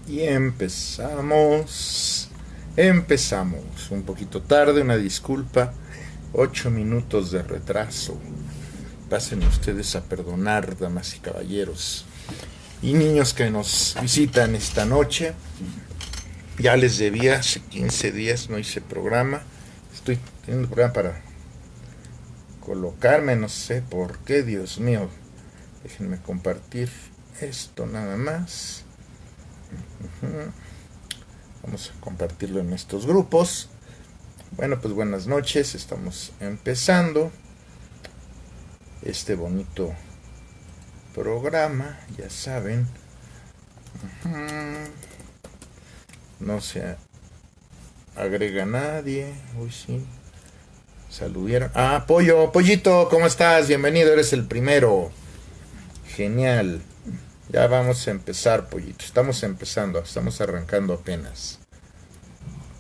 Y empezamos. Empezamos. Un poquito tarde, una disculpa. 8 minutos de retraso. Pasen ustedes a perdonar, damas y caballeros. Y niños que nos visitan esta noche. Ya les debía, hace 15 días no hice programa. Estoy teniendo programa para colocarme, no sé por qué, Dios mío. Déjenme compartir esto nada más. Vamos a compartirlo en estos grupos. Bueno, pues buenas noches. Estamos empezando este bonito programa, ya saben. No se agrega nadie. Uy, sí. Saludieron. Ah, Pollito, ¿cómo estás? Bienvenido, eres el primero. Genial. Ya vamos a empezar, Pollito. Estamos empezando, estamos arrancando apenas.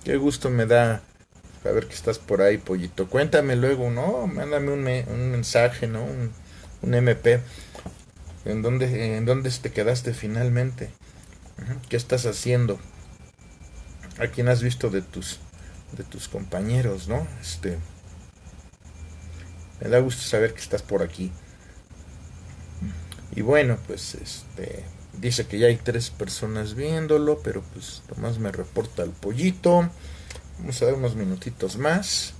Qué gusto me da saber que estás por ahí, Pollito. Cuéntame luego, ¿no? Mándame un mensaje, ¿no? Un MP. ¿En dónde te quedaste finalmente? ¿Qué estás haciendo? ¿A quién has visto de tus compañeros, no? Me da gusto saber que estás por aquí. Y bueno, pues dice que ya hay 3 personas viéndolo, pero pues nomás me reporta el Pollito. Vamos a dar unos minutitos más.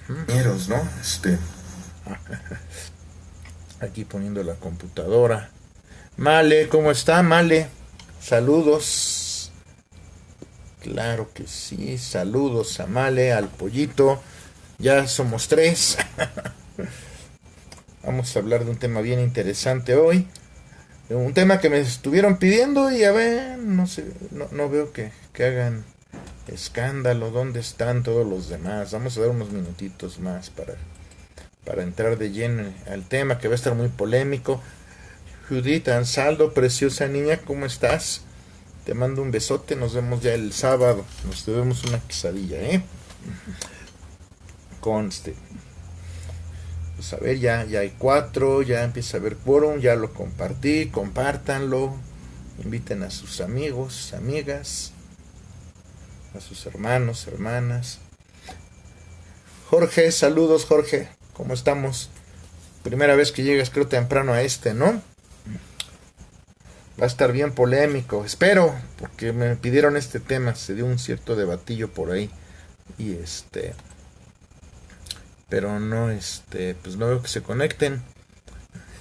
Compañeros, ¿no? Aquí poniendo la computadora. Male, ¿cómo está, Male? Saludos. Claro que sí, saludos a Male, al Pollito. Ya somos 3. Vamos a hablar de un tema bien interesante hoy. Un tema que me estuvieron pidiendo y a ver, no sé, no veo que hagan escándalo. ¿Dónde están todos los demás? Vamos a dar unos minutitos más para entrar de lleno al tema que va a estar muy polémico. Judith Ansaldo, preciosa niña, ¿cómo estás? Te mando un besote, nos vemos ya el sábado. Nos debemos una quesadilla, ¿eh? Conste. Pues a ver, ya hay 4, ya empieza a haber quórum, ya lo compartí, compártanlo, inviten a sus amigos, amigas, a sus hermanos, hermanas. Jorge, saludos Jorge, ¿cómo estamos? Primera vez que llegas creo temprano a ¿no? Va a estar bien polémico, espero, porque me pidieron este tema, se dio un cierto debatillo por ahí y pero no, pues no veo que se conecten.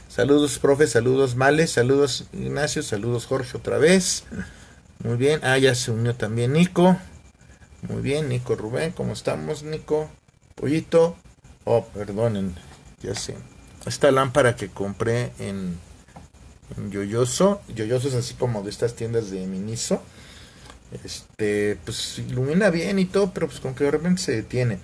Saludos, profe, saludos, Male, saludos, Ignacio, saludos, Jorge, otra vez. Muy bien, ya se unió también Nico. Muy bien, Nico Rubén, ¿cómo estamos, Nico? Pollito. Oh, perdonen, ya sé. Esta lámpara que compré en Yoyoso. Yoyoso es así como de estas tiendas de Miniso. Pues ilumina bien y todo, pero pues con que de repente se detiene.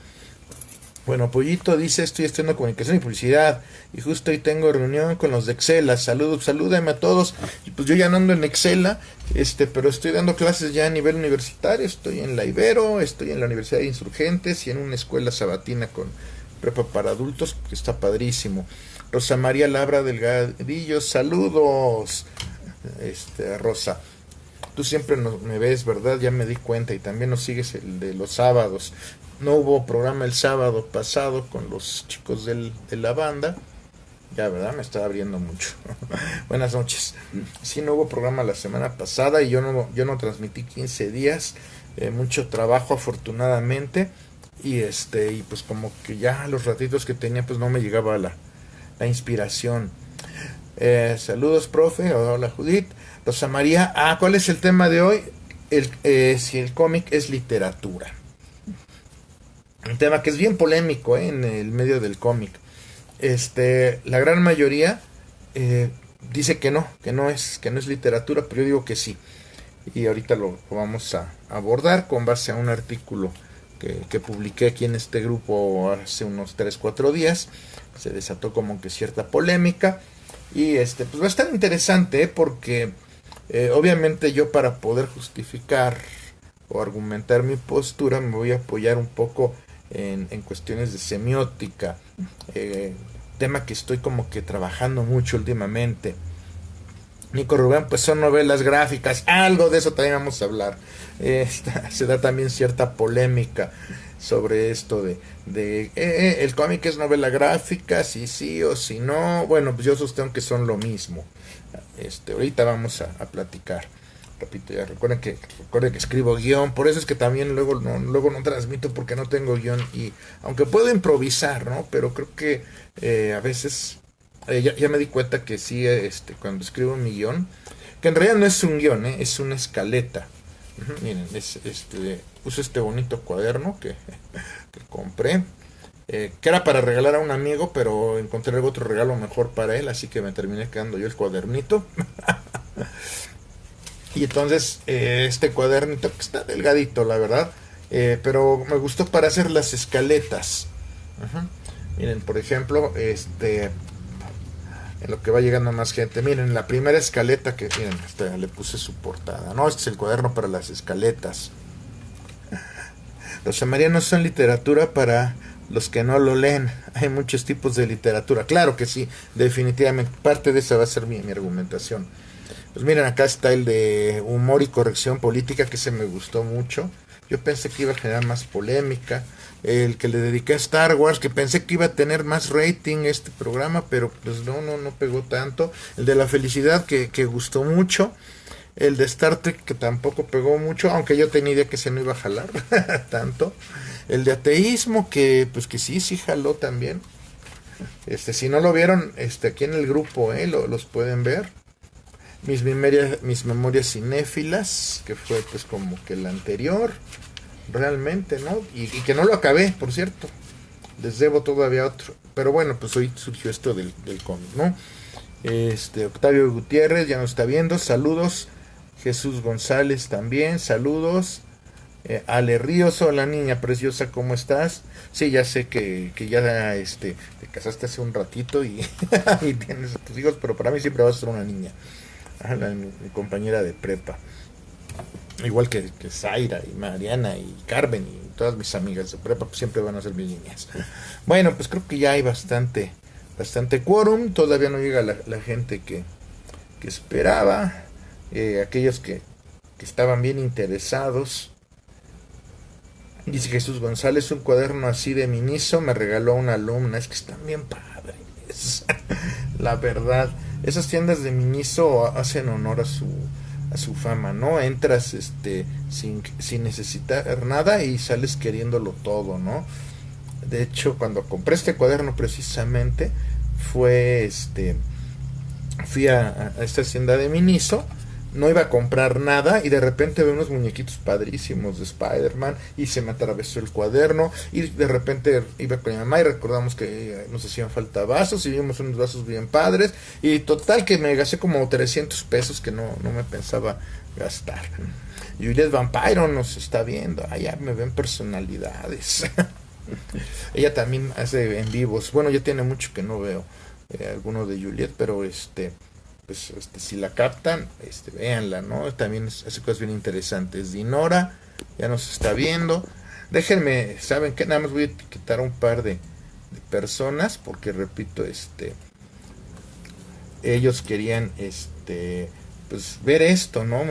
Bueno, Pollito dice, estoy estudiando comunicación y publicidad y justo hoy tengo reunión con los de Excela. Salúdenme a todos. Y pues yo ya no ando en Excela, pero estoy dando clases ya a nivel universitario. Estoy en la Ibero, estoy en la Universidad de Insurgentes y en una escuela sabatina con prepa para adultos que está padrísimo. Rosa María Labra Delgadillo, saludos. Rosa, tú siempre me ves, ¿verdad? Ya me di cuenta y también nos sigues el de los sábados. No hubo programa el sábado pasado con los chicos de la banda. Ya, ¿verdad? Me estaba abriendo mucho. Buenas noches. Sí, no hubo programa la semana pasada y yo no transmití 15 días. Mucho trabajo, afortunadamente. Y pues como que ya los ratitos que tenía, pues no me llegaba la inspiración. Saludos, profe. Hola, Judith. Rosa María. ¿Cuál es el tema de hoy? Si el cómic es literatura. Un tema que es bien polémico en el medio del cómic. La gran mayoría dice que no es literatura, pero yo digo que sí. Y ahorita lo vamos a abordar con base a un artículo que publiqué aquí en este grupo hace unos 3-4 días. Se desató como que cierta polémica. Y pues va a estar interesante, porque obviamente yo, para poder justificar o argumentar mi postura, me voy a apoyar un poco en cuestiones de semiótica, tema que estoy como que trabajando mucho últimamente. Nico Rubén, pues son novelas gráficas, algo de eso también vamos a hablar. Se da también cierta polémica sobre esto de el cómic es novela gráfica, si sí o si no. Bueno, pues yo sostengo que son lo mismo. Ahorita vamos a platicar. Repito, ya recuerden que escribo guión, por eso es que también luego no transmito porque no tengo guión, y aunque puedo improvisar, ¿no? Pero creo que a veces ya me di cuenta que sí, cuando escribo mi guión, que en realidad no es un guión, es una escaleta. Miren, uso este bonito cuaderno que compré, que era para regalar a un amigo, pero encontré otro regalo mejor para él, así que me terminé quedando yo el cuadernito. Y entonces este cuadernito que está delgadito, la verdad, pero me gustó para hacer las escaletas. Miren, por ejemplo, en lo que va llegando más gente, miren, la primera escaleta que, miren, le puse su portada, ¿no? Este es el cuaderno para las escaletas. Los samarianos son literatura para los que no lo leen. Hay muchos tipos de literatura. Claro que sí, definitivamente. Parte de esa va a ser mi argumentación. Pues miren, acá está el de humor y corrección política, que se me gustó mucho. Yo pensé que iba a generar más polémica. El que le dediqué a Star Wars, que pensé que iba a tener más rating este programa, pero pues no pegó tanto. El de la felicidad, que gustó mucho. El de Star Trek, que tampoco pegó mucho, aunque yo tenía idea que se no iba a jalar tanto. El de ateísmo, que pues que sí jaló también. Si no lo vieron, aquí en el grupo, los pueden ver. Mis memorias cinéfilas, que fue pues como que el anterior, realmente, ¿no? Y que no lo acabé, por cierto. Les debo todavía otro. Pero bueno, pues hoy surgió esto del cómic, ¿no? Octavio Gutiérrez ya nos está viendo, saludos. Jesús González también, saludos. Ale Ríos, hola niña preciosa, ¿cómo estás? Sí, ya sé que ya te casaste hace un ratito y, y tienes a tus hijos, pero para mí siempre vas a ser una niña. Mi compañera de prepa, igual que Zaira y Mariana y Carmen y todas mis amigas de prepa, pues siempre van a ser mis niñas. Bueno, pues creo que ya hay bastante quórum. Todavía no llega la gente que esperaba, aquellos que estaban bien interesados. Dice Jesús González, un cuaderno así de Miniso me regaló una alumna. Es que están bien padres. La verdad, esas tiendas de Miniso hacen honor a su fama, ¿no? Entras sin necesitar nada y sales queriéndolo todo, ¿no? De hecho, cuando compré este cuaderno precisamente, fui a esta tienda de Miniso. No iba a comprar nada y de repente veo unos muñequitos padrísimos de Spider-Man y se me atravesó el cuaderno, y de repente iba con mi mamá y recordamos que nos hacían falta vasos y vimos unos vasos bien padres, y total que me gasté como 300 pesos que no me pensaba gastar. Juliet Vampiro nos está viendo, allá me ven personalidades. Ella también hace en vivos. Bueno, ya tiene mucho que no veo alguno de Juliet, pero pues si la captan, véanla, ¿no? También hace cosas bien interesantes. Dinora ya nos está viendo. Déjenme, ¿saben qué? Nada más voy a etiquetar a un par de personas, porque repito, ellos querían pues ver esto, ¿no?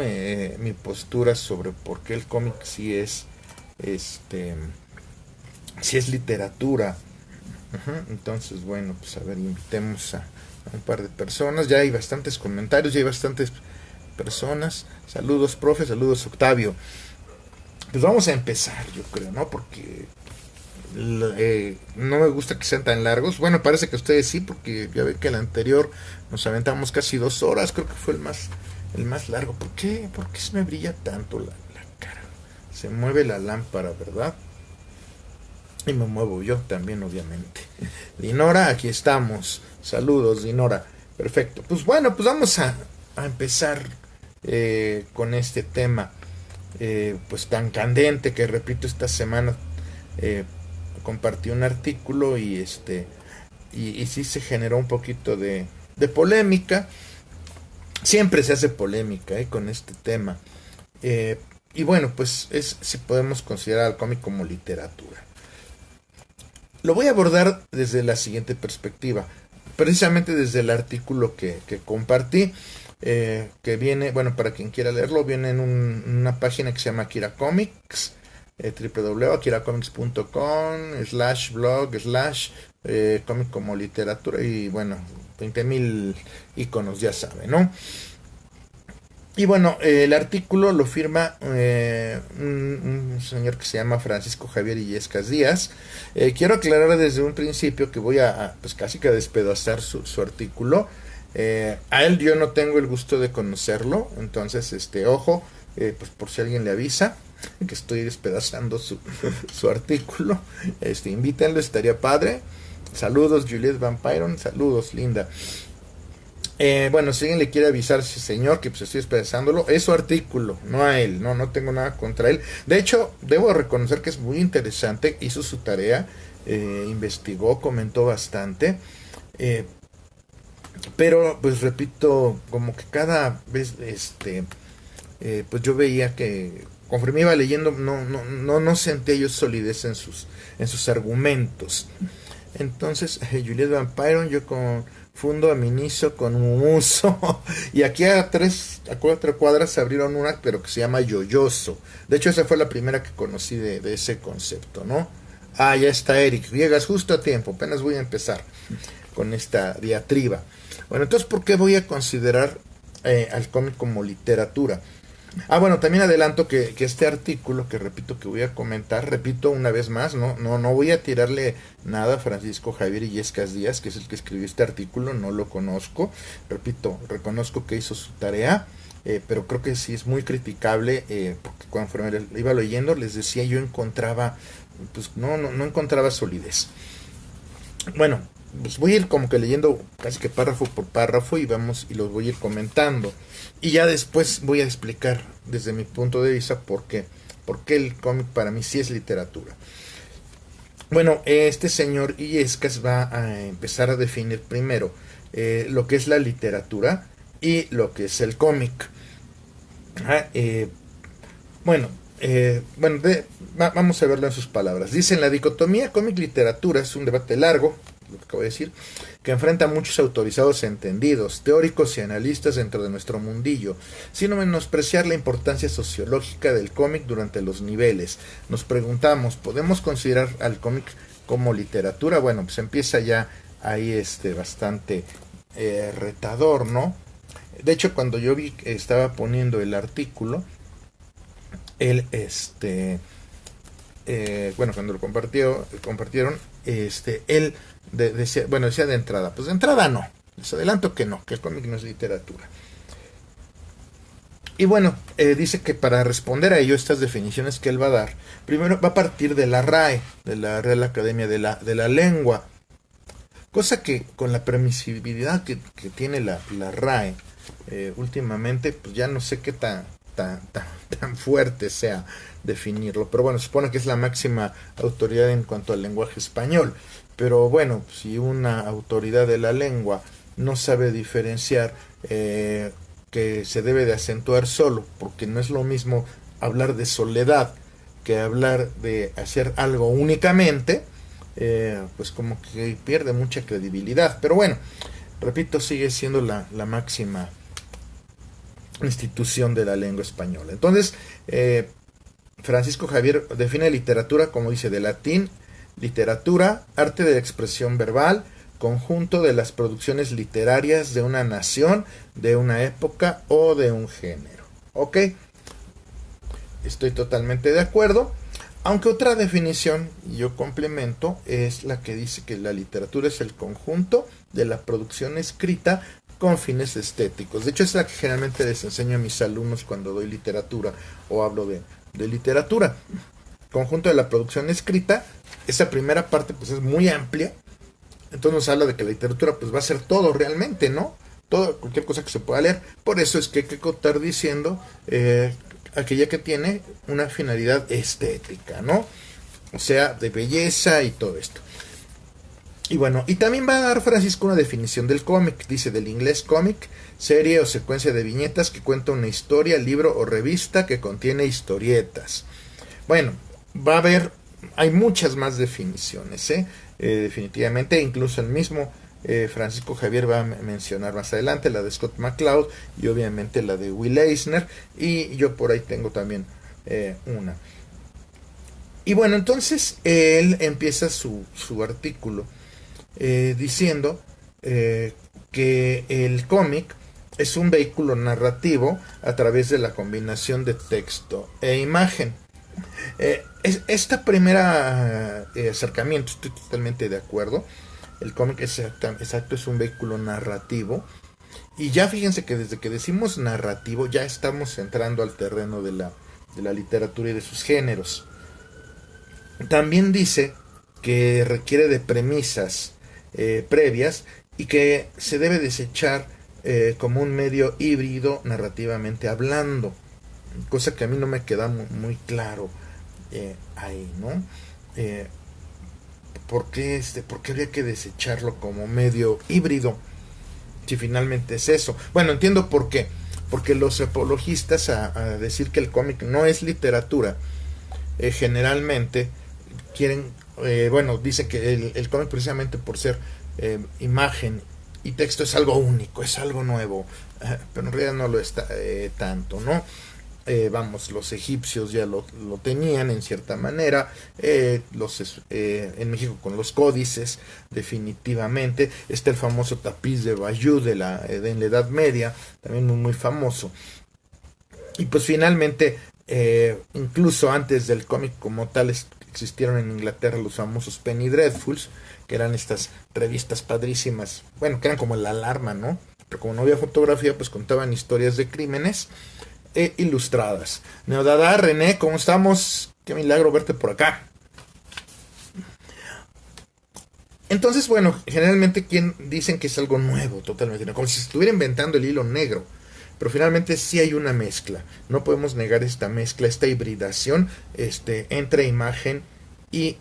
Mi postura sobre por qué el cómic sí es literatura. Entonces, bueno, pues a ver, invitemos a un par de personas. Ya hay bastantes comentarios, ya hay bastantes personas. Saludos, profe, saludos, Octavio. Pues vamos a empezar, yo creo, ¿no? Porque no me gusta que sean tan largos. Bueno, parece que ustedes sí, porque ya ve que el anterior nos aventamos casi 2 horas. Creo que fue el más largo. ¿Por qué? ¿Por qué se me brilla tanto la cara? Se mueve la lámpara, ¿verdad? Y me muevo yo también, obviamente. Dinora, aquí estamos. Saludos, Dinora. Perfecto. Pues bueno, pues vamos a empezar con este tema pues tan candente, que repito, esta semana compartí un artículo y sí se generó un poquito de polémica. Siempre se hace polémica con este tema. Y bueno, pues si podemos considerar al cómic como literatura. Lo voy a abordar desde la siguiente perspectiva, precisamente desde el artículo que compartí. que viene, bueno, para quien quiera leerlo, viene en una página que se llama Akira Comics, www.akiracomics.com/blog/ cómic como literatura, y bueno, 20,000 iconos, ya saben, ¿no? Y bueno, el artículo lo firma un señor que se llama Francisco Javier Illescas Díaz. Quiero aclarar desde un principio que voy pues casi que a despedazar su artículo. A él yo no tengo el gusto de conocerlo, entonces ojo, pues por si alguien le avisa que estoy despedazando su artículo, invítenlo, estaría padre. Saludos Juliette Van Pyron, saludos Linda. Bueno, si alguien le quiere avisar a ese señor que pues estoy expresándolo, es su artículo, no a él, no tengo nada contra él. De hecho, debo reconocer que es muy interesante, hizo su tarea, investigó, comentó bastante, pero pues repito, como que cada vez, pues yo veía que conforme iba leyendo, no sentía yo solidez en sus argumentos. Entonces, Juliette Van Pyron, yo confundo a Miniso con Mumuso. Y aquí a 4 cuadras se abrieron una, pero que se llama Yoyoso. De hecho, esa fue la primera que conocí de ese concepto, ¿no? Ah, ya está Eric. Llegas justo a tiempo. Apenas voy a empezar con esta diatriba. Bueno, entonces, ¿por qué voy a considerar al cómic como literatura? Ah, bueno, también adelanto que este artículo, que repito que voy a comentar, repito una vez más, no voy a tirarle nada a Francisco Javier Illescas Díaz, que es el que escribió este artículo, no lo conozco, repito, reconozco que hizo su tarea, pero creo que sí es muy criticable, porque cuando iba leyendo, les decía, yo encontraba, pues no encontraba solidez. Bueno, pues voy a ir como que leyendo casi que párrafo por párrafo y los voy a ir comentando. Y ya después voy a explicar desde mi punto de vista por qué el cómic para mí sí es literatura. Bueno, este señor Illescas va a empezar a definir primero lo que es la literatura y lo que es el cómic. Vamos a verlo en sus palabras. Dice: en la dicotomía cómic-literatura es un debate largo, lo que acabo de decir, que enfrenta a muchos autorizados entendidos, teóricos y analistas dentro de nuestro mundillo, sin menospreciar la importancia sociológica del cómic durante los niveles. Nos preguntamos, ¿podemos considerar al cómic como literatura? Bueno, pues empieza ya ahí bastante retador, ¿no? De hecho, cuando yo vi que estaba poniendo el artículo, él, cuando lo compartieron, él decía de entrada, pues de entrada no, les adelanto que el cómic no es literatura. Y bueno, dice que para responder a ello, estas definiciones que él va a dar, primero va a partir de la RAE, de la Real Academia de la Lengua, cosa que con la permisibilidad que tiene la RAE, últimamente, pues ya no sé qué tan fuerte sea definirlo, pero bueno, se supone que es la máxima autoridad en cuanto al lenguaje español. Pero bueno, si una autoridad de la lengua no sabe diferenciar que se debe de acentuar solo, porque no es lo mismo hablar de soledad que hablar de hacer algo únicamente, pues como que pierde mucha credibilidad. Pero bueno, repito, sigue siendo la máxima institución de la lengua española. Entonces, Francisco Javier define literatura, como dice, de latín: literatura, arte de la expresión verbal, conjunto de las producciones literarias de una nación, de una época o de un género. ¿Ok? Estoy totalmente de acuerdo. Aunque otra definición, y yo complemento, es la que dice que la literatura es el conjunto de la producción escrita con fines estéticos. De hecho, es la que generalmente les enseño a mis alumnos cuando doy literatura o hablo de literatura. Conjunto de la producción escrita, esa primera parte pues es muy amplia, entonces nos habla de que la literatura pues va a ser todo realmente, ¿no? Todo, cualquier cosa que se pueda leer. Por eso es que hay que contar diciendo aquella que tiene una finalidad estética, ¿no? O sea, de belleza y todo esto. Y bueno, y también va a dar Francisco una definición del cómic. Dice: del inglés cómic, serie o secuencia de viñetas que cuenta una historia, libro o revista que contiene historietas. Bueno, va a haber, hay muchas más definiciones, definitivamente, incluso el mismo Francisco Javier va a mencionar más adelante, la de Scott McCloud y obviamente la de Will Eisner, y yo por ahí tengo también una. Y bueno, entonces él empieza su artículo diciendo que el cómic es un vehículo narrativo a través de la combinación de texto e imagen. Esta primera acercamiento, estoy totalmente de acuerdo. El cómic exacto es un vehículo narrativo. Y ya fíjense que desde que decimos narrativo ya estamos entrando al terreno de la literatura y de sus géneros. También dice que requiere de premisas previas y que se debe desechar como un medio híbrido narrativamente hablando, cosa que a mí no me queda muy claro ahí, ¿no? ¿Por qué habría que desecharlo como medio híbrido? Si finalmente es eso. Bueno, entiendo por qué. Porque los apologistas a decir que el cómic no es literatura, generalmente quieren, bueno, dicen que el cómic precisamente por ser imagen y texto es algo único, es algo nuevo, pero en realidad no lo está tanto, ¿no? Vamos, los egipcios ya lo tenían en cierta manera, en México con los códices, definitivamente. Está el famoso tapiz de Bayeux en la Edad Media, también muy famoso. Y pues finalmente, incluso antes del cómic como tal, existieron en Inglaterra los famosos Penny Dreadfuls, que eran estas revistas padrísimas, bueno, que eran como la alarma, ¿no? Pero como no había fotografía, pues contaban historias de crímenes ilustradas. Neodada, René, ¿cómo estamos? Qué milagro verte por acá. Entonces, bueno, generalmente dicen que es algo nuevo, totalmente, como si se estuviera inventando el hilo negro. Pero finalmente sí hay una mezcla. No podemos negar esta mezcla, esta hibridación entre imagen y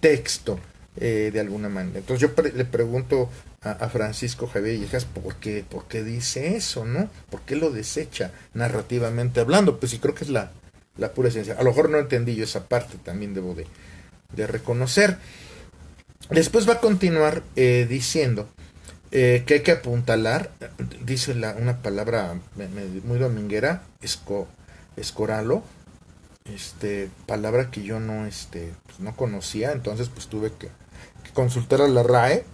texto, de alguna manera. Entonces yo le pregunto a Francisco Javier Hijas ¿por qué dice eso, no? ¿Por qué lo desecha narrativamente hablando? Pues sí, creo que es la pura esencia. A lo mejor no entendí yo esa parte, también debo de reconocer. Después va a continuar diciendo que hay que apuntalar, dice una palabra muy dominguera, escoralo, palabra que yo pues no conocía, entonces pues tuve que consultar a la RAE.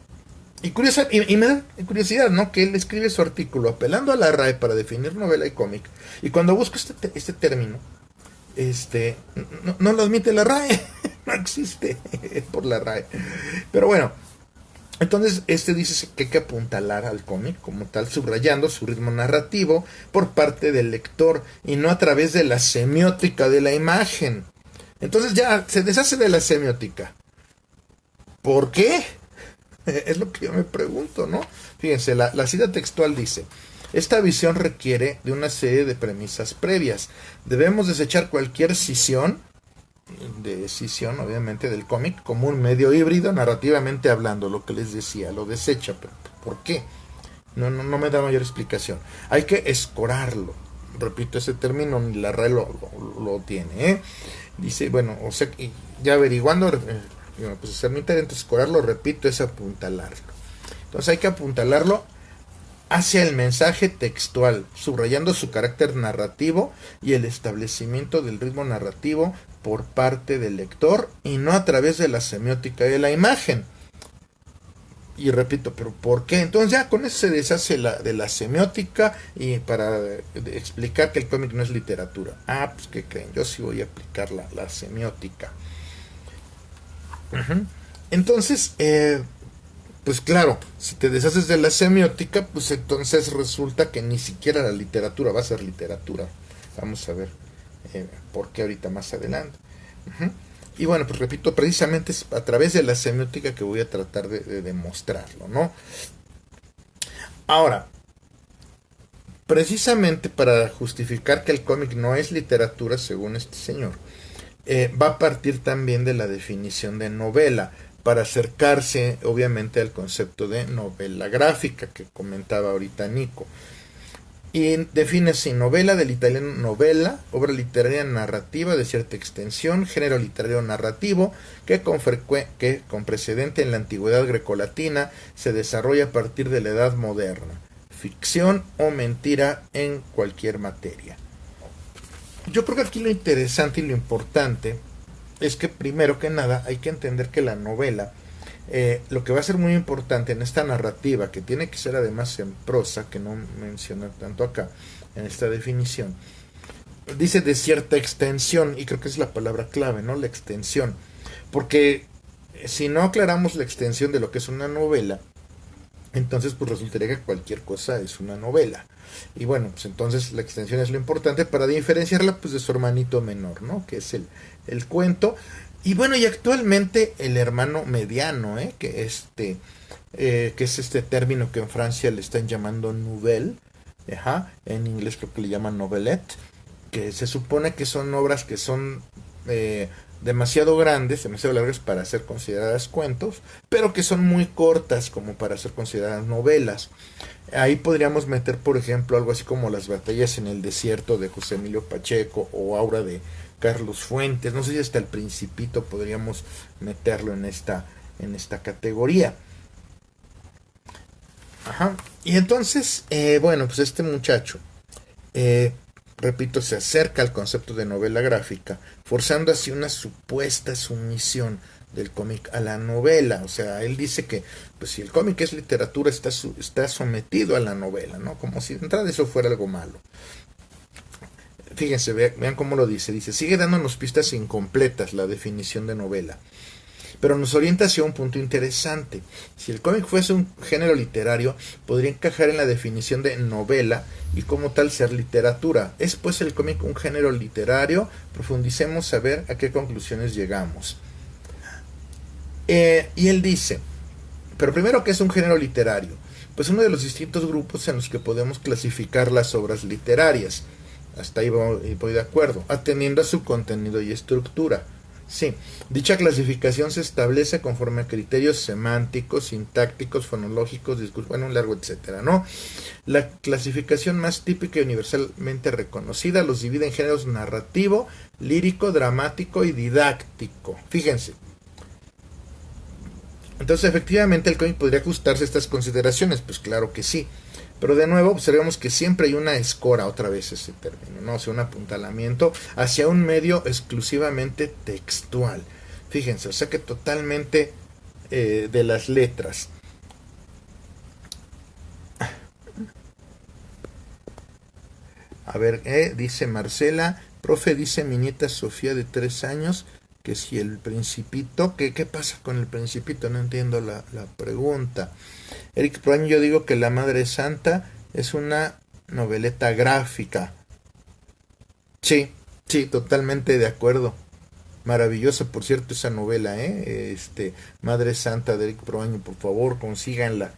Y me da curiosidad, ¿no? Que él escribe su artículo apelando a la RAE para definir novela y cómic. Y cuando busco este término, no lo admite la RAE. No existe por la RAE. Pero bueno, entonces dice que hay que apuntalar al cómic como tal, subrayando su ritmo narrativo por parte del lector y no a través de la semiótica de la imagen. Entonces ya se deshace de la semiótica. ¿Por qué? Es lo que yo me pregunto, ¿no? Fíjense, la cita textual dice: esta visión requiere de una serie de premisas previas. Debemos desechar cualquier escisión, obviamente, del cómic como un medio híbrido narrativamente hablando, lo que les decía, lo desecha. ¿Pero por qué? No me da mayor explicación. Hay que escorarlo. Repito, ese término ni la RAE lo tiene, ¿eh? Dice, bueno, o sea, ya averiguando, pues hacer mi tarea, entonces escorarlo, repito, es apuntalarlo. Entonces hay que apuntalarlo hacia el mensaje textual, subrayando su carácter narrativo y el establecimiento del ritmo narrativo por parte del lector y no a través de la semiótica de la imagen. Y repito, ¿pero por qué? Entonces ya con eso se deshace de la semiótica y para explicar que el cómic no es literatura. Pues ¿qué creen? Yo sí voy a aplicar la semiótica. Entonces, pues claro, si te deshaces de la semiótica, pues entonces resulta que ni siquiera la literatura va a ser literatura. Vamos a ver por qué ahorita más adelante. Y bueno, pues repito, precisamente es a través de la semiótica que voy a tratar de demostrarlo, ¿no? Ahora, precisamente para justificar que el cómic no es literatura, según este señor, va a partir también de la definición de novela, para acercarse obviamente al concepto de novela gráfica que comentaba ahorita Nico. Y define así: novela, del italiano novela, obra literaria narrativa de cierta extensión, género literario narrativo, que con precedente en la antigüedad grecolatina se desarrolla a partir de la edad moderna, ficción o mentira en cualquier materia. Yo creo que aquí lo interesante y lo importante es que, primero que nada, hay que entender que la novela, lo que va a ser muy importante en esta narrativa, que tiene que ser además en prosa, que no menciona tanto acá en esta definición, dice de cierta extensión, y creo que es la palabra clave, ¿no? La extensión. Porque si no aclaramos la extensión de lo que es una novela, entonces pues resultaría que cualquier cosa es una novela. Y bueno, pues entonces la extensión es lo importante para diferenciarla pues de su hermanito menor, ¿no? Que es el cuento. Y bueno, y actualmente el hermano mediano, que es este término que en Francia le están llamando nouvelle, en inglés creo que le llaman novelette, que se supone que son obras que son demasiado grandes, demasiado largas para ser consideradas cuentos, pero que son muy cortas como para ser consideradas novelas. Ahí podríamos meter, por ejemplo, algo así como Las batallas en el desierto de José Emilio Pacheco o Aura de Carlos Fuentes. No sé si hasta El Principito podríamos meterlo en esta categoría. Ajá. Y entonces, bueno, pues este muchacho, repito, se acerca al concepto de novela gráfica, forzando así una supuesta sumisión del cómic a la novela. O sea, él dice que pues si el cómic es literatura, está sometido a la novela, ¿no? Como si de entrada eso fuera algo malo. Fíjense, vean cómo lo dice. Dice: sigue dándonos pistas incompletas la definición de novela, pero nos orienta hacia un punto interesante. Si el cómic fuese un género literario, podría encajar en la definición de novela y como tal ser literatura. ¿Es pues el cómic un género literario? Profundicemos a ver a qué conclusiones llegamos. Y él dice, pero primero, ¿qué es un género literario? Pues uno de los distintos grupos en los que podemos clasificar las obras literarias. Hasta ahí voy de acuerdo, atendiendo a su contenido y estructura. Sí, dicha clasificación se establece conforme a criterios semánticos, sintácticos, fonológicos, bueno, un largo etcétera, ¿no? La clasificación más típica y universalmente reconocida los divide en géneros narrativo, lírico, dramático y didáctico. Fíjense. Entonces, efectivamente, el cómic podría ajustarse a estas consideraciones, pues claro que sí. Pero de nuevo observemos que siempre hay una escora, otra vez ese término, ¿no? O sea, un apuntalamiento hacia un medio exclusivamente textual. Fíjense, o sea que totalmente de las letras. A ver, dice Marcela, profe, dice mi nieta Sofía de 3 años, que si el Principito, ¿qué pasa con el Principito? No entiendo la pregunta. Eric Proaño, yo digo que La Madre Santa es una noveleta gráfica. Sí, totalmente de acuerdo. Maravillosa, por cierto, esa novela, Madre Santa de Eric Proaño, por favor, consíganla,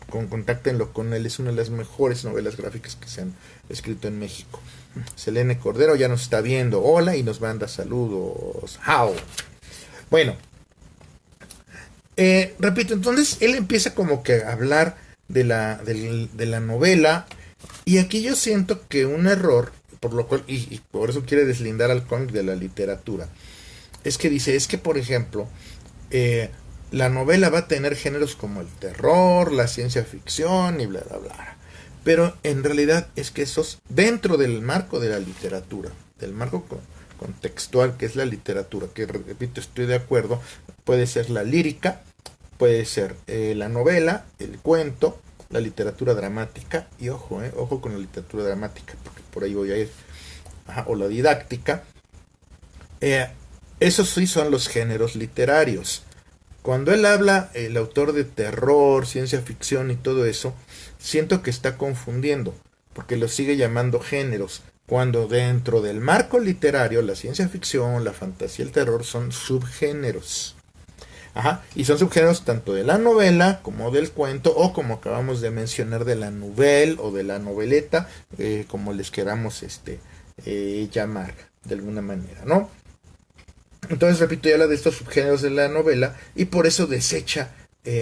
contáctenlo con él, es una de las mejores novelas gráficas que se han escrito en México. Selene Cordero ya nos está viendo, hola, y nos manda saludos. ¡How! Bueno, repito, entonces él empieza como que a hablar de la novela, y aquí yo siento que un error, por lo cual, y por eso quiere deslindar al cómic de la literatura, es que dice, es que por ejemplo, la novela va a tener géneros como el terror, la ciencia ficción y bla bla bla. Pero en realidad es que esos, dentro del marco de la literatura, del marco contextual que es la literatura, que repito, estoy de acuerdo, puede ser la lírica, puede ser la novela, el cuento, la literatura dramática, y ojo con la literatura dramática, porque por ahí voy a ir, o la didáctica. Esos sí son los géneros literarios. Cuando él habla, el autor, de terror, ciencia ficción y todo eso, siento que está confundiendo, porque lo sigue llamando géneros, cuando dentro del marco literario la ciencia ficción, la fantasía y el terror son subgéneros. Y son subgéneros tanto de la novela como del cuento, o como acabamos de mencionar, de la nouvelle o de la noveleta, como les queramos llamar de alguna manera, ¿no? Entonces, repito, ya habla de estos subgéneros de la novela y por eso desecha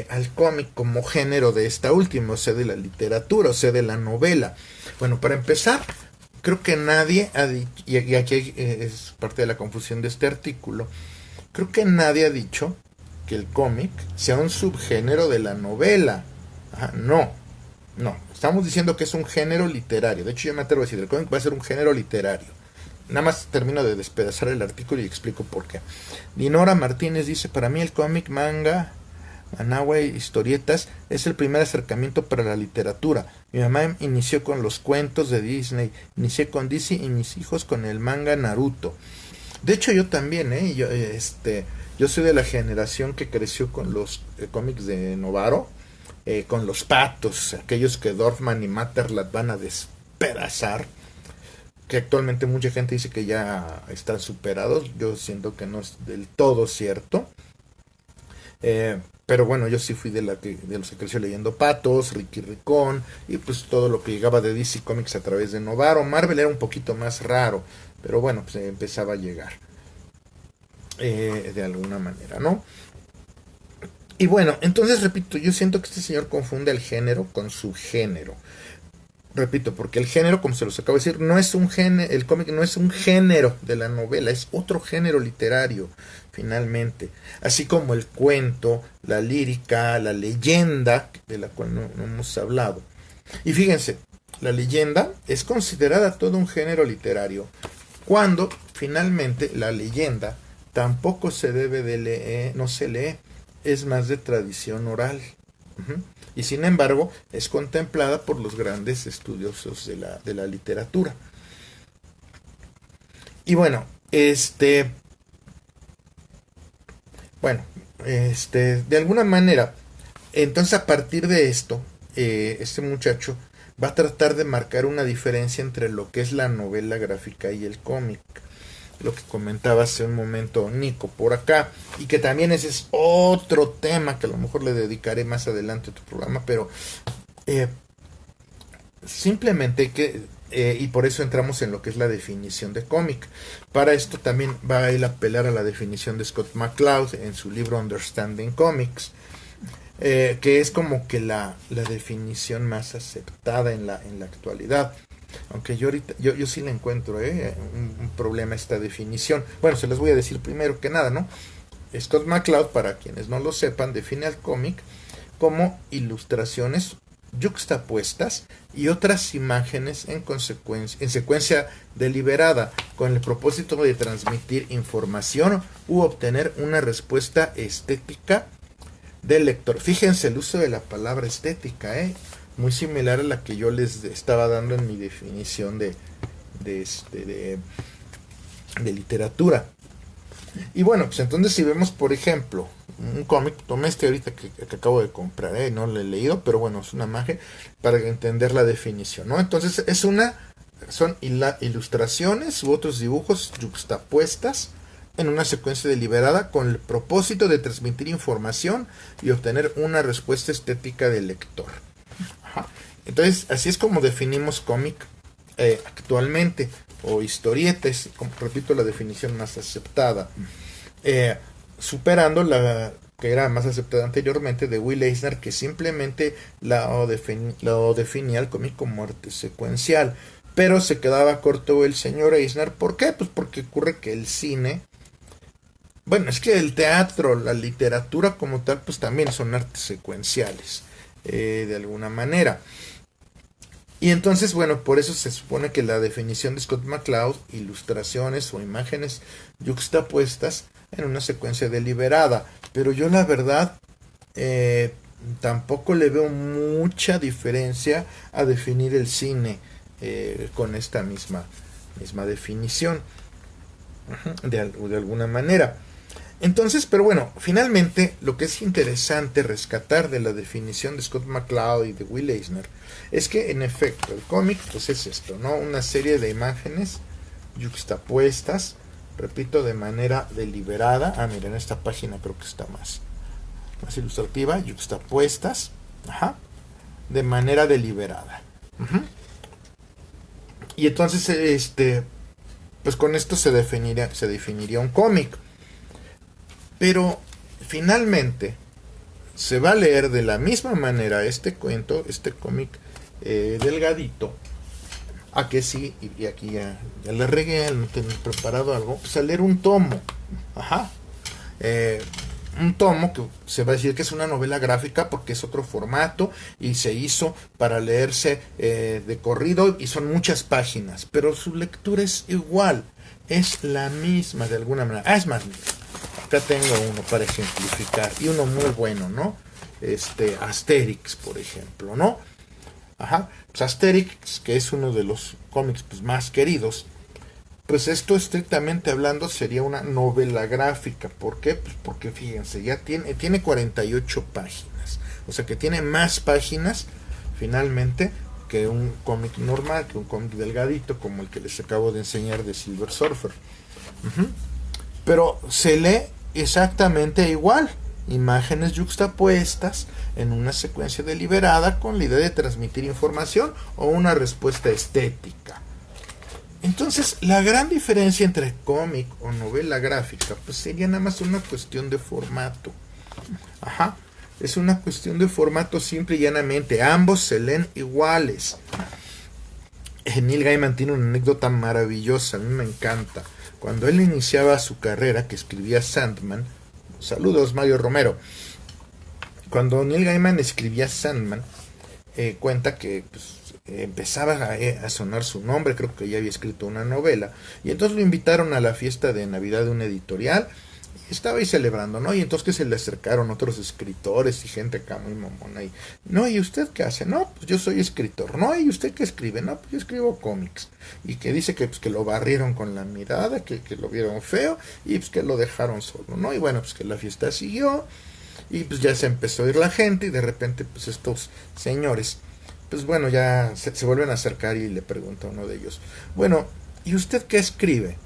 al cómic como género de esta última, o sea, de la literatura, o sea, de la novela? Bueno, para empezar, creo que nadie ha dicho, y aquí es parte de la confusión de este artículo, creo que nadie ha dicho que el cómic sea un subgénero de la novela. Ajá, no, no, estamos diciendo que es un género literario. De hecho, yo me atrevo a decir, el cómic va a ser un género literario. Nada más termino de despedazar el artículo y explico por qué. Dinora Martínez dice, para mí el cómic, manga, manhwa, historietas es el primer acercamiento para la literatura. Mi mamá inició con los cuentos de Disney, inicié con DC y mis hijos con el manga Naruto. De hecho, yo también, yo soy de la generación que creció con los cómics de Novaro, con los patos, aquellos que Dorfman y Matterlat van a despedazar, que actualmente mucha gente dice que ya están superados. Yo siento que no es del todo cierto. Pero bueno, yo sí fui de los que creció leyendo Patos, Ricky Ricón, y pues todo lo que llegaba de DC Comics a través de Novaro. Marvel era un poquito más raro, pero bueno, pues empezaba a llegar de alguna manera, ¿no? Y bueno, entonces repito, yo siento que este señor confunde el género con su género. Repito, porque el género, como se los acabo de decir, no es un género, el cómic no es un género de la novela, es otro género literario, finalmente. Así como el cuento, la lírica, la leyenda, de la cual no hemos hablado. Y fíjense, la leyenda es considerada todo un género literario, cuando finalmente la leyenda tampoco se debe de leer, no se lee, es más de tradición oral. Y sin embargo es contemplada por los grandes estudiosos de la literatura. Y bueno, de alguna manera, entonces a partir de esto, este muchacho va a tratar de marcar una diferencia entre lo que es la novela gráfica y el cómic. Lo que comentaba hace un momento Nico por acá, y que también ese es otro tema que a lo mejor le dedicaré más adelante a tu programa, pero simplemente y por eso entramos en lo que es la definición de cómic. Para esto también va a él apelar a la definición de Scott McCloud en su libro Understanding Comics, que es como que la definición más aceptada en la actualidad. Aunque yo sí le encuentro un problema a esta definición. Bueno, se las voy a decir primero que nada, ¿no? Scott McCloud, para quienes no lo sepan, define al cómic como ilustraciones yuxtapuestas y otras imágenes en secuencia deliberada, con el propósito de transmitir información u obtener una respuesta estética del lector. Fíjense el uso de la palabra estética, muy similar a la que yo les estaba dando en mi definición de literatura. Y bueno, pues entonces si vemos, por ejemplo, un cómic, tomé ahorita que acabo de comprar, no lo he leído, pero bueno, es una imagen para entender la definición, ¿no? Entonces son ilustraciones u otros dibujos yuxtapuestas en una secuencia deliberada con el propósito de transmitir información y obtener una respuesta estética del lector. Ajá. Entonces, así es como definimos cómic actualmente, o historietas, como repito, la definición más aceptada, superando la que era más aceptada anteriormente de Will Eisner, que simplemente lo definía el cómic como arte secuencial, pero se quedaba corto el señor Eisner. ¿Por qué? Pues porque ocurre que el cine, bueno, es que el teatro, la literatura como tal, pues también son artes secuenciales, de alguna manera. Y entonces, bueno, por eso se supone que la definición de Scott McCloud, ilustraciones o imágenes yuxtapuestas en una secuencia deliberada. Pero yo la verdad tampoco le veo mucha diferencia a definir el cine con esta misma definición, de alguna manera. Entonces, pero bueno, finalmente lo que es interesante rescatar de la definición de Scott McCloud y de Will Eisner es que en efecto el cómic pues es esto, ¿no? Una serie de imágenes yuxtapuestas, repito, de manera deliberada. Miren, esta página creo que está más ilustrativa, yuxtapuestas, de manera deliberada. Y entonces, pues con esto se definiría un cómic. Pero finalmente se va a leer de la misma manera este cuento, este cómic delgadito, a que sí, y aquí ya le regué, no tenía preparado algo, pues a leer un tomo, ajá, un tomo que se va a decir que es una novela gráfica porque es otro formato y se hizo para leerse de corrido y son muchas páginas, pero su lectura es igual, es la misma de alguna manera. Es más, mira, acá tengo uno para ejemplificar y uno muy bueno, ¿no? Asterix, por ejemplo, ¿no? Ajá, pues Asterix, que es uno de los cómics pues, más queridos, pues esto estrictamente hablando sería una novela gráfica. ¿Por qué? Pues porque fíjense, ya tiene 48 páginas. O sea que tiene más páginas finalmente que un cómic normal, que un cómic delgadito como el que les acabo de enseñar de Silver Surfer. Pero se lee exactamente igual. Imágenes yuxtapuestas en una secuencia deliberada con la idea de transmitir información o una respuesta estética. Entonces, la gran diferencia entre cómic o novela gráfica, pues sería nada más una cuestión de formato. Ajá, es una cuestión de formato simple y llanamente. Ambos se leen iguales. Neil Gaiman tiene una anécdota maravillosa, a mí me encanta. Cuando él iniciaba su carrera, que escribía Sandman, saludos Mario Romero, cuando Neil Gaiman escribía Sandman, cuenta que pues, empezaba a sonar su nombre, creo que ya había escrito una novela, y entonces lo invitaron a la fiesta de Navidad de una editorial, y estaba ahí celebrando, ¿no? Y entonces que se le acercaron otros escritores y gente acá muy mamona, y, no, ¿y usted qué hace? No, pues yo soy escritor, no, ¿y usted qué escribe? No, pues yo escribo cómics, y que dice que, pues, que lo barrieron con la mirada, que lo vieron feo, y pues que lo dejaron solo, ¿no? Y bueno, pues que la fiesta siguió, y pues ya se empezó a ir la gente, y de repente, pues estos señores, pues bueno, ya se vuelven a acercar y le pregunta a uno de ellos, bueno, ¿y usted qué escribe?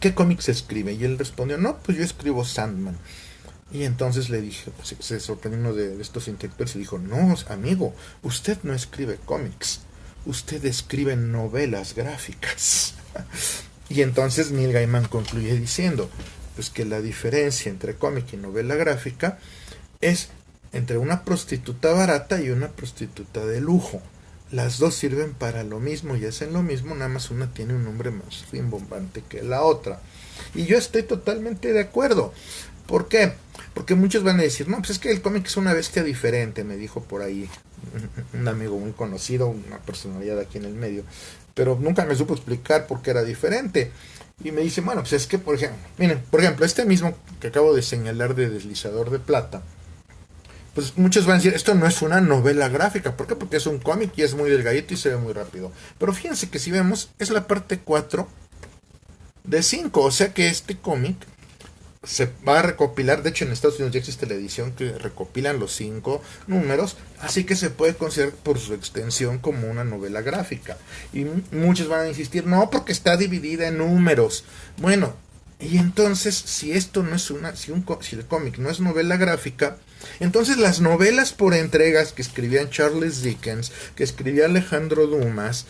¿Qué cómics escribe? Y él respondió, no, pues yo escribo Sandman. Y entonces le dije, pues se sorprendió uno de estos intelectuales y dijo, no, amigo, usted no escribe cómics, usted escribe novelas gráficas. Y entonces Neil Gaiman concluye diciendo, pues que la diferencia entre cómic y novela gráfica es entre una prostituta barata y una prostituta de lujo. Las dos sirven para lo mismo y hacen lo mismo, nada más una tiene un nombre más rimbombante que la otra. Y yo estoy totalmente de acuerdo. ¿Por qué? Porque muchos van a decir, no, pues es que el cómic es una bestia diferente, me dijo por ahí un amigo muy conocido, una personalidad aquí en el medio, pero nunca me supo explicar por qué era diferente. Y me dice, bueno, pues es que, por ejemplo, miren, por ejemplo, este mismo que acabo de señalar de Deslizador de Plata, pues muchos van a decir, esto no es una novela gráfica. ¿Por qué? Porque es un cómic y es muy delgadito y se ve muy rápido. Pero fíjense que si vemos, es la parte 4 de 5. O sea que este cómic se va a recopilar. De hecho, en Estados Unidos ya existe la edición que recopilan los 5 números. Así que se puede considerar por su extensión como una novela gráfica. Y muchos van a insistir, no, porque está dividida en números. Bueno, y entonces, si esto no es si el cómic no es novela gráfica, entonces las novelas por entregas que escribían Charles Dickens, que escribía Alejandro Dumas,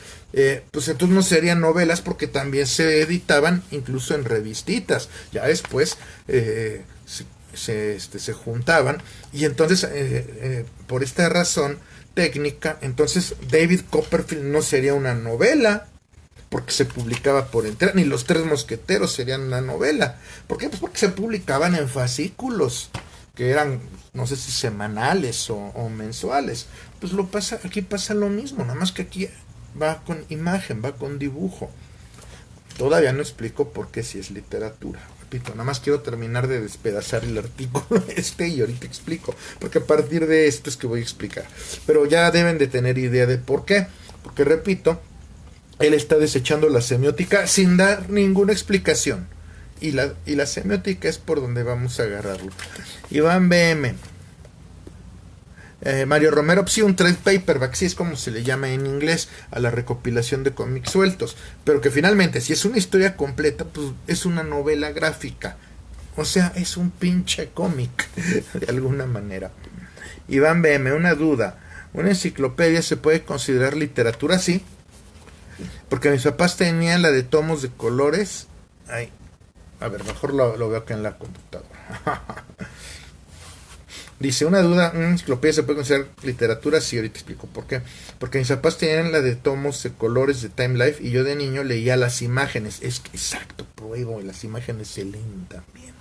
pues entonces no serían novelas porque también se editaban incluso en revistitas. Ya después se juntaban y entonces por esta razón técnica, entonces David Copperfield no sería una novela porque se publicaba por entrega, ni Los Tres Mosqueteros serían una novela. ¿Por qué? Pues porque se publicaban en fascículos que eran, no sé si semanales o mensuales. Pues aquí pasa lo mismo, nada más que aquí va con imagen, va con dibujo. Todavía no explico por qué si es literatura. Repito, nada más quiero terminar de despedazar el artículo y ahorita explico, porque a partir de esto es que voy a explicar. Pero ya deben de tener idea de por qué, porque repito, él está desechando la semiótica sin dar ninguna explicación. Y la semiótica es por donde vamos a agarrarlo. Iván BM. Mario Romero, sí, un trade paperback, sí es como se le llama en inglés a la recopilación de cómics sueltos. Pero que finalmente, si es una historia completa, pues es una novela gráfica. O sea, es un pinche cómic, de alguna manera. Iván BM, una duda. ¿Una enciclopedia se puede considerar literatura? Sí. Porque mis papás tenían la de tomos de colores. Ay, a ver, mejor lo veo acá en la computadora. Dice, una duda, ¿una enciclopedia se puede considerar literatura? Sí, ahorita explico por qué. Porque mis papás tenían la de tomos de colores de Time Life y yo de niño leía las imágenes. Es que, exacto, pruebo, las imágenes se leen también.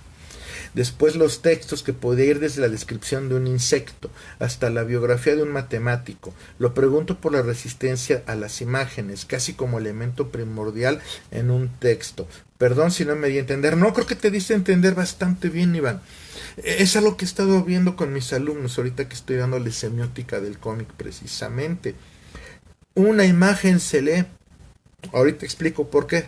Después los textos, que podía ir desde la descripción de un insecto hasta la biografía de un matemático. Lo pregunto por la resistencia a las imágenes, casi como elemento primordial en un texto. Perdón si no me di a entender. No, creo que te diste a entender bastante bien, Iván. Es algo que he estado viendo con mis alumnos ahorita que estoy dándoles semiótica del cómic precisamente. Una imagen se lee. Ahorita explico por qué.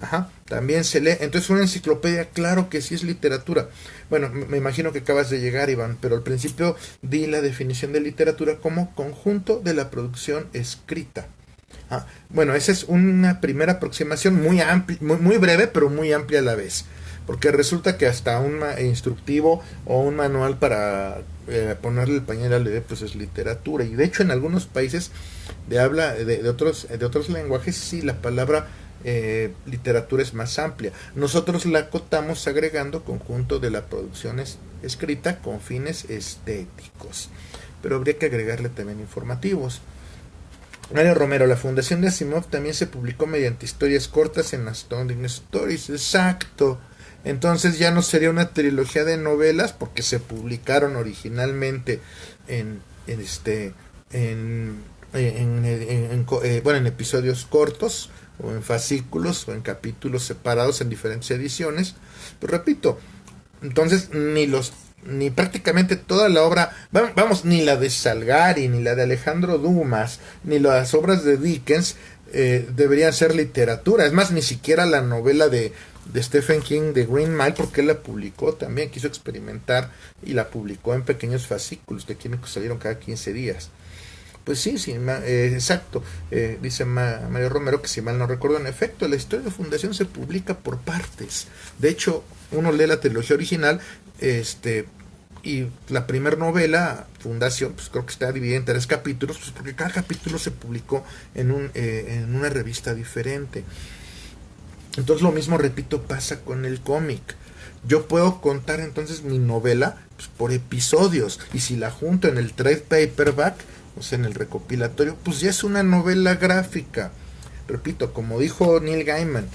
Ajá, también se lee. Entonces una enciclopedia, claro que sí es literatura. Bueno, me imagino que acabas de llegar, Iván, pero al principio di la definición de literatura como conjunto de la producción escrita. Bueno, esa es una primera aproximación muy amplia, muy breve, pero muy amplia a la vez. Porque resulta que hasta un instructivo o un manual para ponerle el pañal al bebé, pues es literatura. Y de hecho en algunos países de habla de otros lenguajes, sí, la palabra literatura es más amplia. Nosotros la acotamos agregando conjunto de la producción escrita con fines estéticos. Pero habría que agregarle también informativos. Mario Romero, la fundación de Asimov también se publicó mediante historias cortas en Astounding Stories. Exacto. Entonces ya no sería una trilogía de novelas porque se publicaron originalmente en episodios cortos o en fascículos o en capítulos separados en diferentes ediciones. Pero repito, entonces ni prácticamente toda la obra, vamos, ni la de Salgari, ni la de Alejandro Dumas, ni las obras de Dickens deberían ser literatura. Es más, ni siquiera la novela de Stephen King de Green Mile, porque él la publicó también, quiso experimentar y la publicó en pequeños fascículos de químicos, salieron cada 15 días. Pues sí, exacto. Dice Mario Romero que si mal no recuerdo, en efecto, la historia de Fundación se publica por partes. De hecho, uno lee la trilogía original, y la primera novela, Fundación, pues creo que está dividida en 3 capítulos, pues porque cada capítulo se publicó en una revista diferente. Entonces lo mismo, repito, pasa con el cómic. Yo puedo contar entonces mi novela pues, por episodios, y si la junto en el trade paperback, o sea, en el recopilatorio, pues ya es una novela gráfica. Repito, como dijo Neil Gaiman,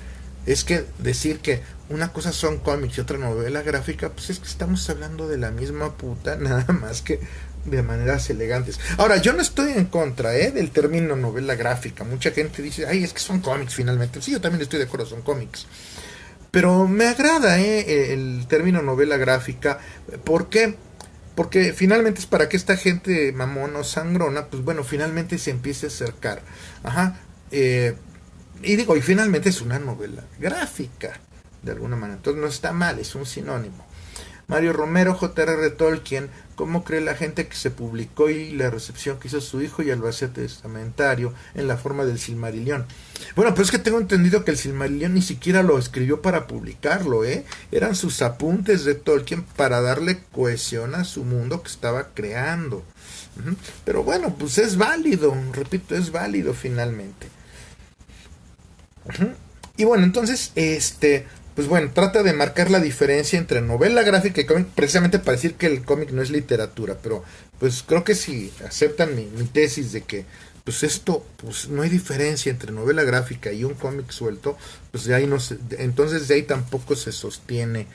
es que decir que una cosa son cómics y otra novela gráfica, pues es que estamos hablando de la misma puta, nada más que de maneras elegantes. Ahora, yo no estoy en contra del término novela gráfica. Mucha gente dice, ay, es que son cómics finalmente. Sí, yo también estoy de acuerdo, son cómics. Pero me agrada el término novela gráfica. ¿Por qué? Porque finalmente es para que esta gente mamona o sangrona, pues bueno, finalmente se empiece a acercar. Ajá. Y finalmente es una novela gráfica, de alguna manera. Entonces no está mal, es un sinónimo. Mario Romero, J.R.R. Tolkien, ¿cómo cree la gente que se publicó y la recepción que hizo su hijo y Albacete Testamentario en la forma del Silmarillion? Bueno, pero es que tengo entendido que el Silmarillion ni siquiera lo escribió para publicarlo, eran sus apuntes de Tolkien para darle cohesión a su mundo que estaba creando. Pero bueno, pues es válido, repito, es válido finalmente. Y bueno, entonces, pues bueno, trata de marcar la diferencia entre novela gráfica y cómic, precisamente para decir que el cómic no es literatura, pero pues creo que si aceptan mi tesis de que pues esto, pues no hay diferencia entre novela gráfica y un cómic suelto, pues de ahí no se, entonces de ahí tampoco se sostiene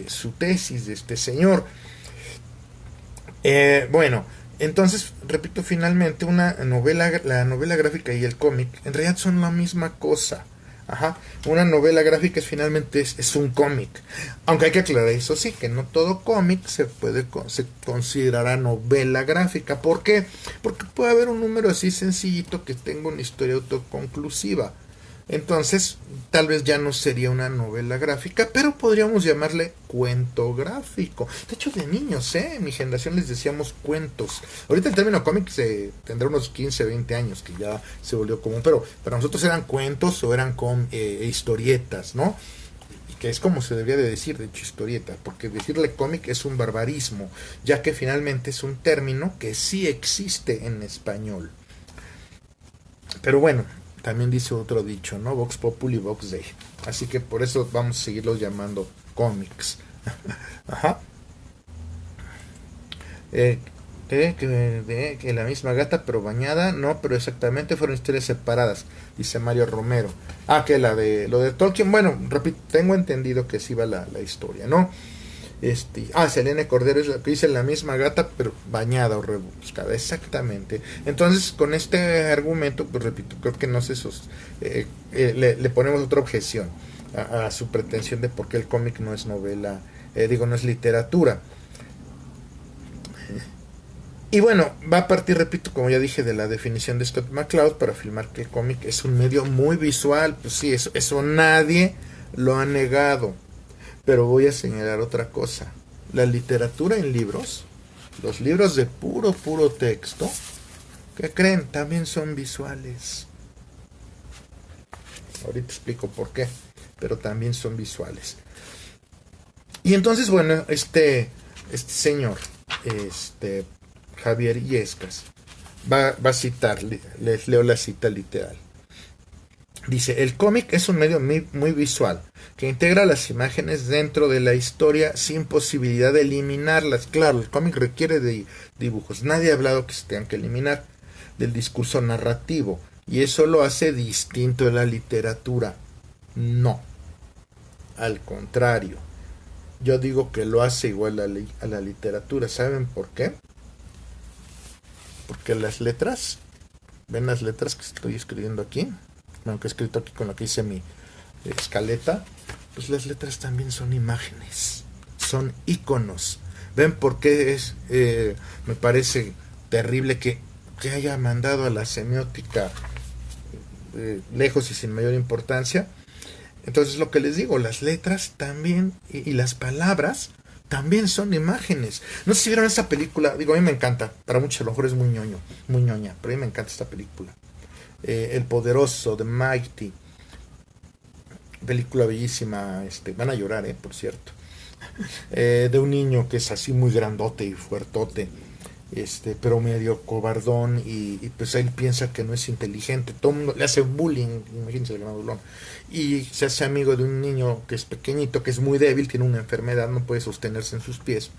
su tesis de este señor. Bueno, entonces, repito, finalmente la novela gráfica y el cómic en realidad son la misma cosa. Ajá. Una novela gráfica finalmente es un cómic. Aunque hay que aclarar eso sí, que no todo cómic se considerará novela gráfica. ¿Por qué? Porque puede haber un número así sencillito que tenga una historia autoconclusiva. Entonces, tal vez ya no sería una novela gráfica, pero podríamos llamarle cuento gráfico. De hecho, de niños, en mi generación les decíamos cuentos. Ahorita el término cómic tendrá unos 15, 20 años, que ya se volvió común, pero para nosotros eran cuentos o eran historietas, ¿no? Y que es como se debería de decir, de hecho, historieta, porque decirle cómic es un barbarismo, ya que finalmente es un término que sí existe en español. Pero bueno, también dice otro dicho, ¿no? Vox Populi, Vox Dei. Así que por eso vamos a seguirlos llamando cómics. Ajá. Eh, que la misma gata pero bañada, no, pero exactamente fueron historias separadas, dice Mario Romero. Ah, que lo de Tolkien, bueno, repito, tengo entendido que sí va la historia, ¿no? Selene Cordero es lo que dice la misma gata, pero bañada o rebuscada, exactamente. Entonces, con este argumento, pues repito, creo que no sé, le ponemos otra objeción a su pretensión de por qué el cómic no es novela, no es literatura. Y bueno, va a partir, repito, como ya dije, de la definición de Scott McCloud para afirmar que el cómic es un medio muy visual. Pues sí, eso nadie lo ha negado. Pero voy a señalar otra cosa. La literatura en libros, los libros de puro texto, ¿qué creen? También son visuales. Ahorita explico por qué, pero también son visuales. Y entonces, bueno, este señor, Javier Illescas, va a citar, les leo la cita literal. Dice, el cómic es un medio muy visual, que integra las imágenes dentro de la historia sin posibilidad de eliminarlas. Claro, el cómic requiere de dibujos. Nadie ha hablado que se tengan que eliminar del discurso narrativo. Y eso lo hace distinto de la literatura. No. Al contrario. Yo digo que lo hace igual a la literatura. ¿Saben por qué? Porque las letras, ven las letras que estoy escribiendo aquí, bueno, que he escrito aquí con lo que hice mi escaleta, pues las letras también son imágenes, son iconos. ¿Ven por qué me parece terrible que haya mandado a la semiótica lejos y sin mayor importancia? Entonces lo que les digo, las letras también y las palabras también son imágenes. No sé si vieron esta película, digo, a mí me encanta, para muchos a lo mejor es muy ñoña, pero a mí me encanta esta película. El Poderoso, The Mighty, película bellísima, van a llorar, por cierto. De un niño que es así muy grandote y fuertote, pero medio cobardón y pues él piensa que no es inteligente, todo el mundo le hace bullying, imagínense el grandulón, y se hace amigo de un niño que es pequeñito, que es muy débil, tiene una enfermedad, no puede sostenerse en sus pies,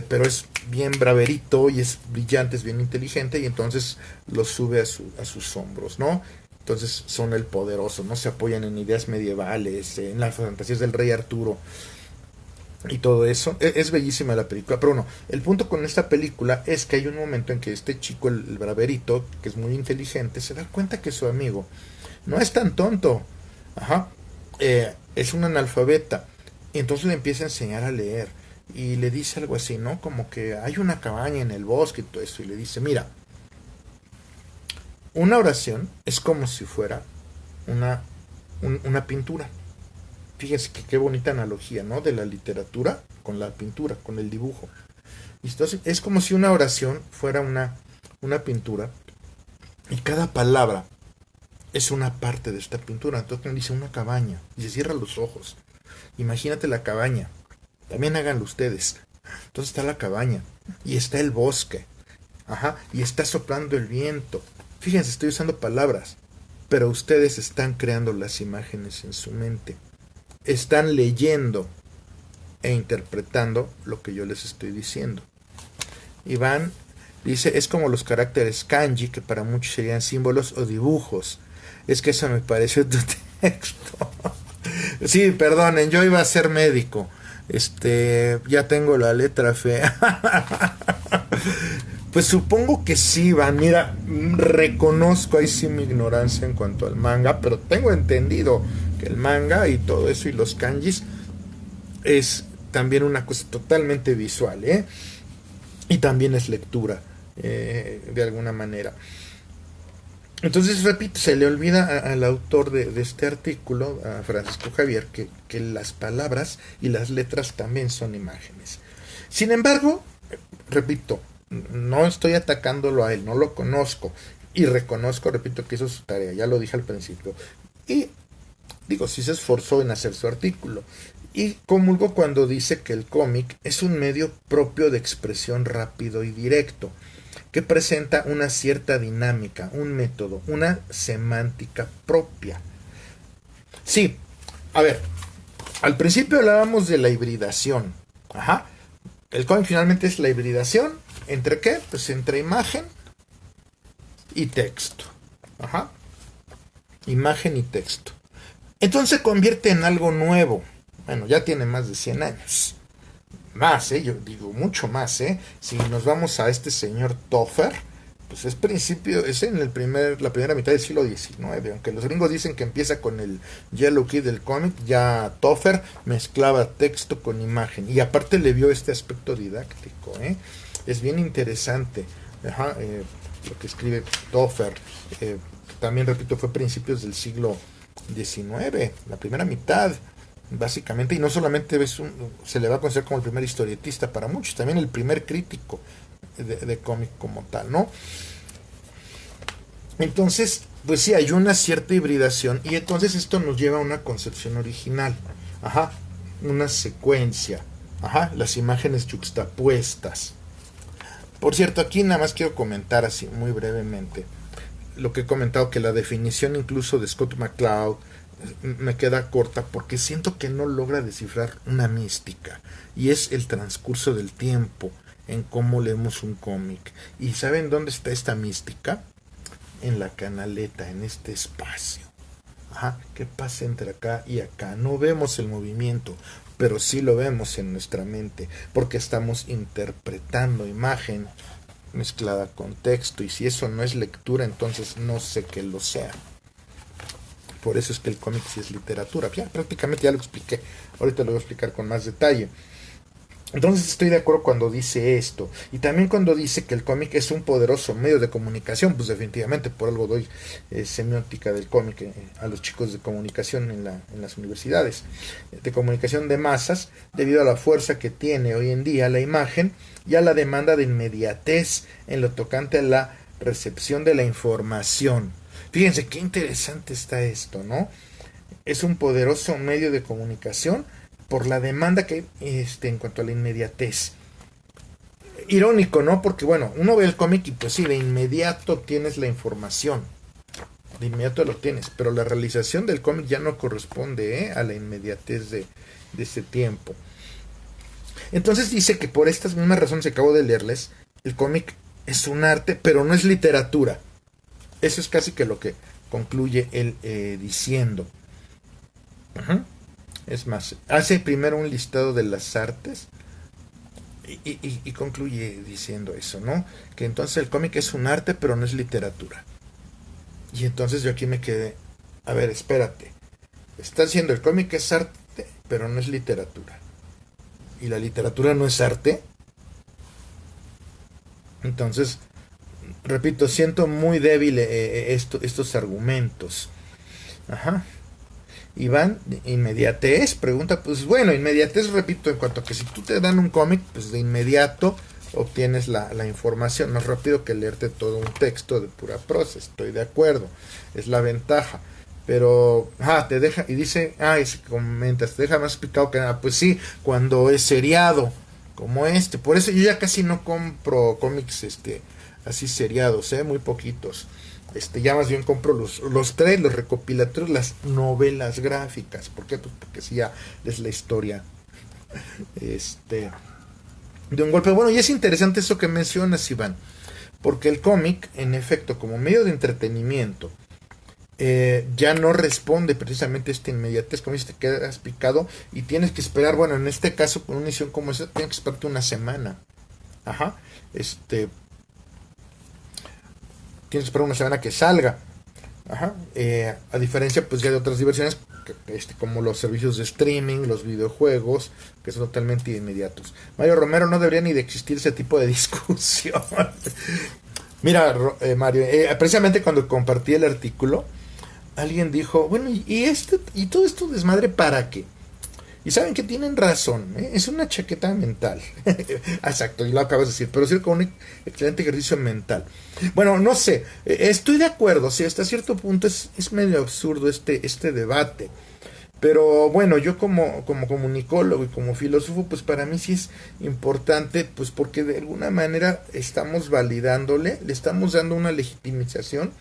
pero es bien braverito y es brillante, es bien inteligente, y entonces lo sube a sus hombros, ¿no? Entonces son el poderoso, no se apoyan en ideas medievales, en las fantasías del rey Arturo y todo eso. Es bellísima la película, pero bueno, el punto con esta película es que hay un momento en que este chico, el braverito, que es muy inteligente, se da cuenta que su amigo no es tan tonto, ajá, es un analfabeta, y entonces le empieza a enseñar a leer, y le dice algo así, ¿no? Como que hay una cabaña en el bosque y todo eso, y le dice, mira, una oración es como si fuera una, una pintura. Fíjense que qué bonita analogía, ¿no? De la literatura con la pintura, con el dibujo. Y entonces es como si una oración fuera una pintura y cada palabra es una parte de esta pintura. Entonces dice una cabaña y se cierra los ojos. Imagínate la cabaña. También háganlo ustedes. Entonces está la cabaña y está el bosque. Ajá, y está soplando el viento. Fíjense, estoy usando palabras, pero ustedes están creando las imágenes en su mente. Están leyendo e interpretando lo que yo les estoy diciendo. Iván dice, es como los caracteres kanji, que para muchos serían símbolos o dibujos. Es que eso me pareció tu texto. Sí, perdonen, yo iba a ser médico. Ya tengo la letra fea. Pues supongo que sí, Iván. Mira, reconozco ahí sí mi ignorancia en cuanto al manga, pero tengo entendido que el manga y todo eso y los kanjis es también una cosa totalmente visual, ¿eh? Y también es lectura, de alguna manera. Entonces, repito, se le olvida al autor de este artículo, a Francisco Javier, que las palabras y las letras también son imágenes. Sin embargo, repito, no estoy atacándolo a él, no lo conozco. Y reconozco, repito, que eso es su tarea, ya lo dije al principio. Y digo, sí se esforzó en hacer su artículo. Y comulgo cuando dice que el cómic es un medio propio de expresión rápido y directo, que presenta una cierta dinámica, un método, una semántica propia. Sí, a ver, al principio hablábamos de la hibridación. Ajá. el cómic finalmente es la hibridación. ¿Entre qué? Pues entre imagen y texto. Ajá. Imagen y texto. Entonces se convierte en algo nuevo. Bueno, ya tiene más de 100 años. Más, yo digo mucho más, Si nos vamos a este señor Toffer, pues es en la primera mitad del siglo XIX, aunque los gringos dicen que empieza con el Yellow Kid del cómic, ya Toffer mezclaba texto con imagen, y aparte le vio este aspecto didáctico, es bien interesante. Ajá, lo que escribe Toffer, también repito, fue principios del siglo XIX, la primera mitad, básicamente, y no solamente se le va a considerar como el primer historietista para muchos, también el primer crítico de cómic como tal, ¿no? Entonces, pues sí, hay una cierta hibridación, y entonces esto nos lleva a una concepción original, ajá, una secuencia, ajá, las imágenes yuxtapuestas. Por cierto, aquí nada más quiero comentar así muy brevemente lo que he comentado, que la definición incluso de Scott McCloud me queda corta porque siento que no logra descifrar una mística, y es el transcurso del tiempo en cómo leemos un cómic. ¿Y saben dónde está esta mística? En la canaleta, en este espacio. Ajá, ¿qué pasa entre acá y acá? No vemos el movimiento, pero sí lo vemos en nuestra mente, porque estamos interpretando imagen mezclada con texto, y si eso no es lectura, entonces no sé qué lo sea. Por eso es que el cómic sí es literatura. Ya prácticamente ya lo expliqué, ahorita lo voy a explicar con más detalle. Entonces estoy de acuerdo cuando dice esto, y también cuando dice que el cómic es un poderoso medio de comunicación. Pues definitivamente, por algo doy semiótica del cómic a los chicos de comunicación en las universidades de comunicación de masas, debido a la fuerza que tiene hoy en día la imagen y a la demanda de inmediatez en lo tocante a la recepción de la información. Fíjense qué interesante está esto, ¿no? Es un poderoso medio de comunicación por la demanda que en cuanto a la inmediatez. Irónico, ¿no? Porque bueno, uno ve el cómic y pues sí, de inmediato tienes la información, de inmediato lo tienes, pero la realización del cómic ya no corresponde a la inmediatez de ese tiempo. Entonces dice que por estas mismas razones que acabo de leerles, el cómic es un arte, pero no es literatura. Eso es casi que lo que concluye él diciendo. Es más, hace primero un listado de las artes y concluye diciendo eso, ¿no? Que entonces el cómic es un arte, pero no es literatura. Y entonces yo aquí me quedé, a ver, espérate. Está diciendo el cómic es arte, pero no es literatura. ¿Y la literatura no es arte? Entonces, repito, siento muy débil estos argumentos. Ajá. Iván, inmediatez, pregunta, pues bueno, inmediatez, repito, en cuanto a que si tú te dan un cómic, pues de inmediato obtienes la información, más rápido que leerte todo un texto de pura prosa, estoy de acuerdo, es la ventaja, pero, te deja, y dice, ese comentas, te deja más picado que nada, pues sí, cuando es seriado, como por eso yo ya casi no compro cómics, así seriados, muy poquitos. Ya más bien compro los tres, los recopilatorios, las novelas gráficas. ¿Por qué? Pues porque sí, ya es la historia de un golpe. Bueno, y es interesante eso que mencionas, Iván, porque el cómic, en efecto, como medio de entretenimiento, ya no responde precisamente a esta inmediatez, como dices, te quedas picado y tienes que esperar, bueno, en este caso, con una edición como esa, tienes que esperarte una semana. Ajá, tienes que esperar una semana que salga. Ajá. A diferencia pues ya de otras diversiones como los servicios de streaming, los videojuegos, que son totalmente inmediatos. Mario Romero, no debería ni de existir ese tipo de discusión. Mira, Mario, precisamente cuando compartí el artículo, alguien dijo, bueno, y todo esto desmadre para qué. Y saben que tienen razón, es una chaqueta mental. Exacto, y lo acabas de decir, pero sí con un excelente ejercicio mental. Bueno, no sé, estoy de acuerdo, sí, hasta cierto punto es medio absurdo este debate. Pero bueno, yo como comunicólogo y como filósofo, pues para mí sí es importante, pues porque de alguna manera estamos validándole, le estamos dando una legitimización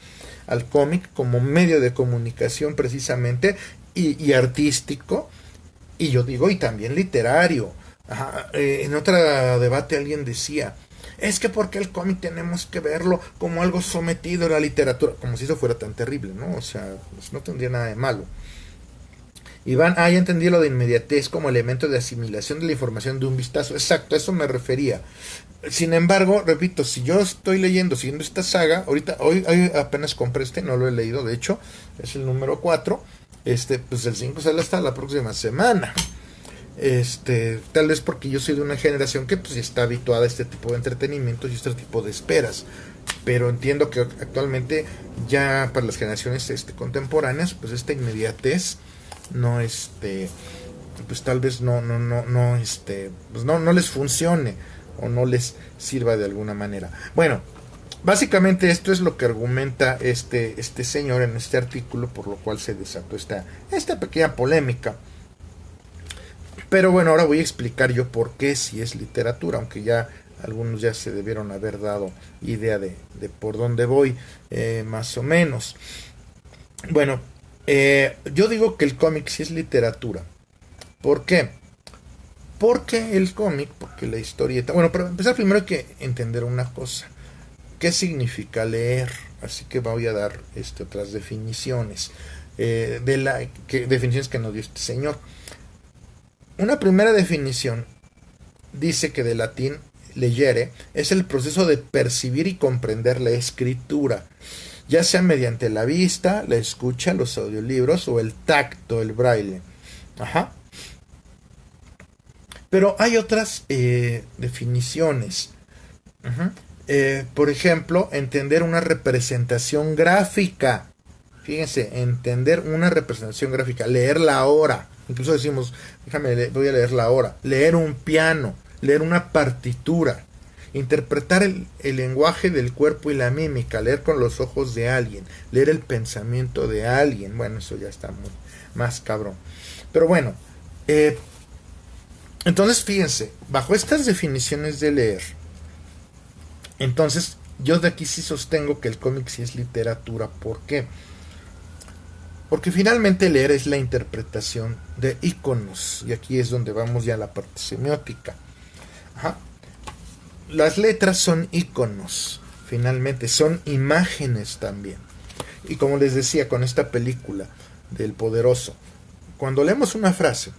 al cómic como medio de comunicación precisamente y artístico. Y yo digo, y también literario. Ajá, en otro debate alguien decía, es que porque el cómic tenemos que verlo como algo sometido a la literatura, como si eso fuera tan terrible, ¿no? O sea, pues no tendría nada de malo. Iván, ya entendí lo de inmediatez como elemento de asimilación de la información de un vistazo. Exacto, a eso me refería. Sin embargo, repito, si yo estoy leyendo, siguiendo esta saga, ahorita, hoy apenas compré no lo he leído, de hecho, es el número 4. Pues el 5 sale hasta la próxima semana. Tal vez porque yo soy de una generación que pues está habituada a este tipo de entretenimientos y este tipo de esperas. Pero entiendo que actualmente ya para las generaciones contemporáneas, pues esta inmediatez no pues tal vez pues no les funcione o no les sirva de alguna manera. Bueno, básicamente esto es lo que argumenta este señor en este artículo, por lo cual se desató esta pequeña polémica. Pero bueno, ahora voy a explicar yo por qué si es literatura, aunque ya algunos ya se debieron haber dado idea de por dónde voy, más o menos. Bueno, yo digo que el cómic sí es literatura. ¿Por qué? Porque el cómic, porque la historieta... Bueno, para empezar primero hay que entender una cosa. ¿Qué significa leer? Así que voy a dar otras definiciones. Definiciones que nos dio este señor. Una primera definición dice que de latín legere es el proceso de percibir y comprender la escritura, ya sea mediante la vista, la escucha, los audiolibros o el tacto, el braille. Ajá. Pero hay otras definiciones. Por ejemplo, entender una representación gráfica. Fíjense, entender una representación gráfica, leerla ahora. Incluso decimos, voy a leerla ahora. Leer un piano, leer una partitura, interpretar el lenguaje del cuerpo y la mímica, leer con los ojos de alguien, leer el pensamiento de alguien. Bueno, eso ya está muy más cabrón. Pero bueno, entonces fíjense, bajo estas definiciones de leer, entonces yo de aquí sí sostengo que el cómic sí es literatura. ¿Por qué? Porque finalmente leer es la interpretación de iconos. Y aquí es donde vamos ya a la parte semiótica. Ajá. Las letras son iconos. Finalmente son imágenes también. Y como les decía con esta película del Poderoso, cuando leemos una frase,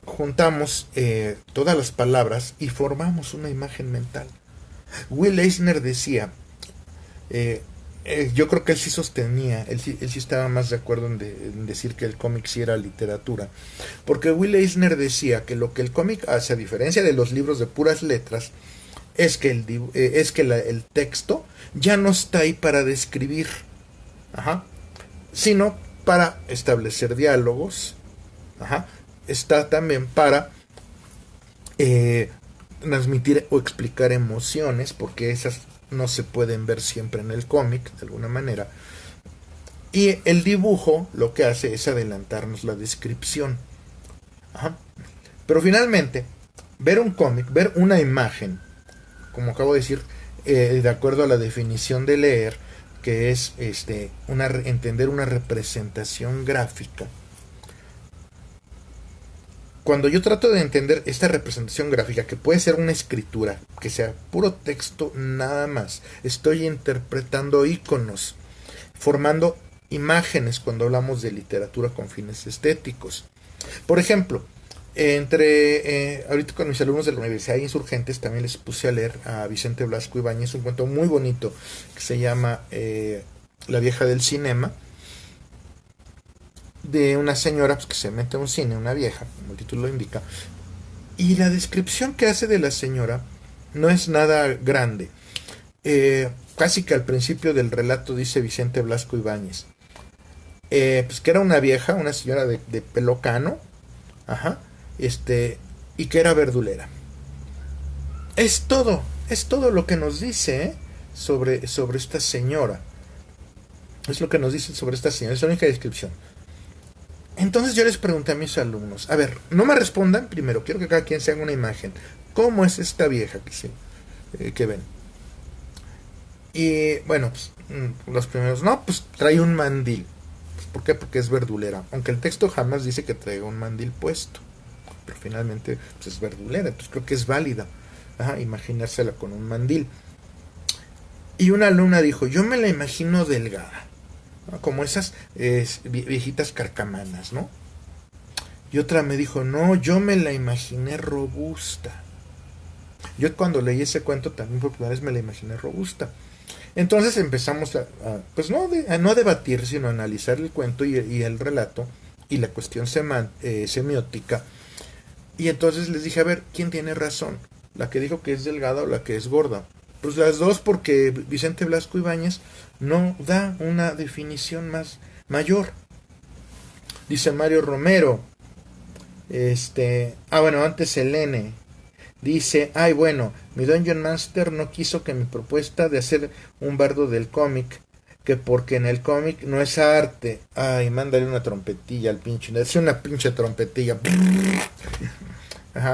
juntamos todas las palabras y formamos una imagen mental. Will Eisner decía... yo creo que él sí sostenía, él sí estaba más de acuerdo en decir que el cómic sí era literatura, porque Will Eisner decía que lo que el cómic hace, a diferencia de los libros de puras letras, es que el texto ya no está ahí para describir, sino para establecer diálogos, está también para transmitir o explicar emociones, porque esas no se pueden ver siempre en el cómic, de alguna manera. Y el dibujo lo que hace es adelantarnos la descripción. Pero finalmente, ver un cómic, ver una imagen, como acabo de decir, de acuerdo a la definición de leer, que es entender una representación gráfica. Cuando yo trato de entender esta representación gráfica, que puede ser una escritura, que sea puro texto nada más, estoy interpretando iconos, formando imágenes cuando hablamos de literatura con fines estéticos. Por ejemplo, ahorita con mis alumnos de la Universidad de Insurgentes también les puse a leer a Vicente Blasco Ibáñez un cuento muy bonito que se llama La vieja del cinema, de una señora pues, que se mete a un cine, una vieja, como el título lo indica, y la descripción que hace de la señora no es nada grande. Casi que al principio del relato dice Vicente Blasco Ibáñez, pues que era una vieja, una señora de pelo cano, y que era verdulera. Es todo lo que nos dice sobre esta señora. Es lo que nos dice sobre esta señora, es la única descripción. Entonces yo les pregunté a mis alumnos, a ver, no me respondan primero, quiero que cada quien se haga una imagen. ¿Cómo es esta vieja que ven? Y bueno, pues los primeros, no, pues trae un mandil. Pues, ¿por qué? Porque es verdulera, aunque el texto jamás dice que traiga un mandil puesto. pero finalmente pues, es verdulera, entonces creo que es válida, imaginársela con un mandil. Y una alumna dijo, yo me la imagino delgada, ¿no? Como esas viejitas carcamanas, ¿no? Y otra me dijo, no, yo me la imaginé robusta. Yo cuando leí ese cuento también por primera vez me la imaginé robusta. Entonces empezamos pues a no debatir, sino a analizar el cuento y el relato y la cuestión semiótica. Y entonces les dije, a ver, ¿quién tiene razón? ¿La que dijo que es delgada o la que es gorda? Pues las dos, porque Vicente Blasco Ibáñez no da una definición mayor. Dice Mario Romero, bueno, antes el N. Dice, bueno, mi Dungeon Master no quiso que mi propuesta de hacer un bardo del cómic, que porque en el cómic no es arte. Ay, mándale una trompetilla al pinche, es una pinche trompetilla.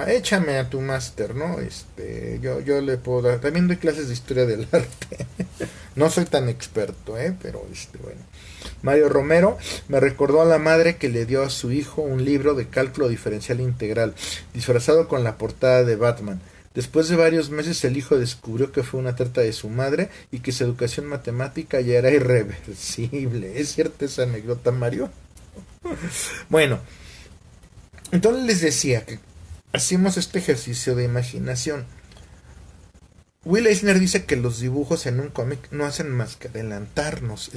Échame a tu máster, ¿no? Yo le puedo dar, también doy clases de historia del arte. No soy tan experto, pero bueno. Mario Romero me recordó a la madre que le dio a su hijo un libro de cálculo diferencial integral, disfrazado con la portada de Batman. Después de varios meses el hijo descubrió que fue una trata de su madre y que su educación matemática ya era irreversible. ¿Es cierta esa anécdota, Mario? Bueno, entonces les decía que hacemos este ejercicio de imaginación. Will Eisner dice que los dibujos en un cómic no hacen más que adelantarnos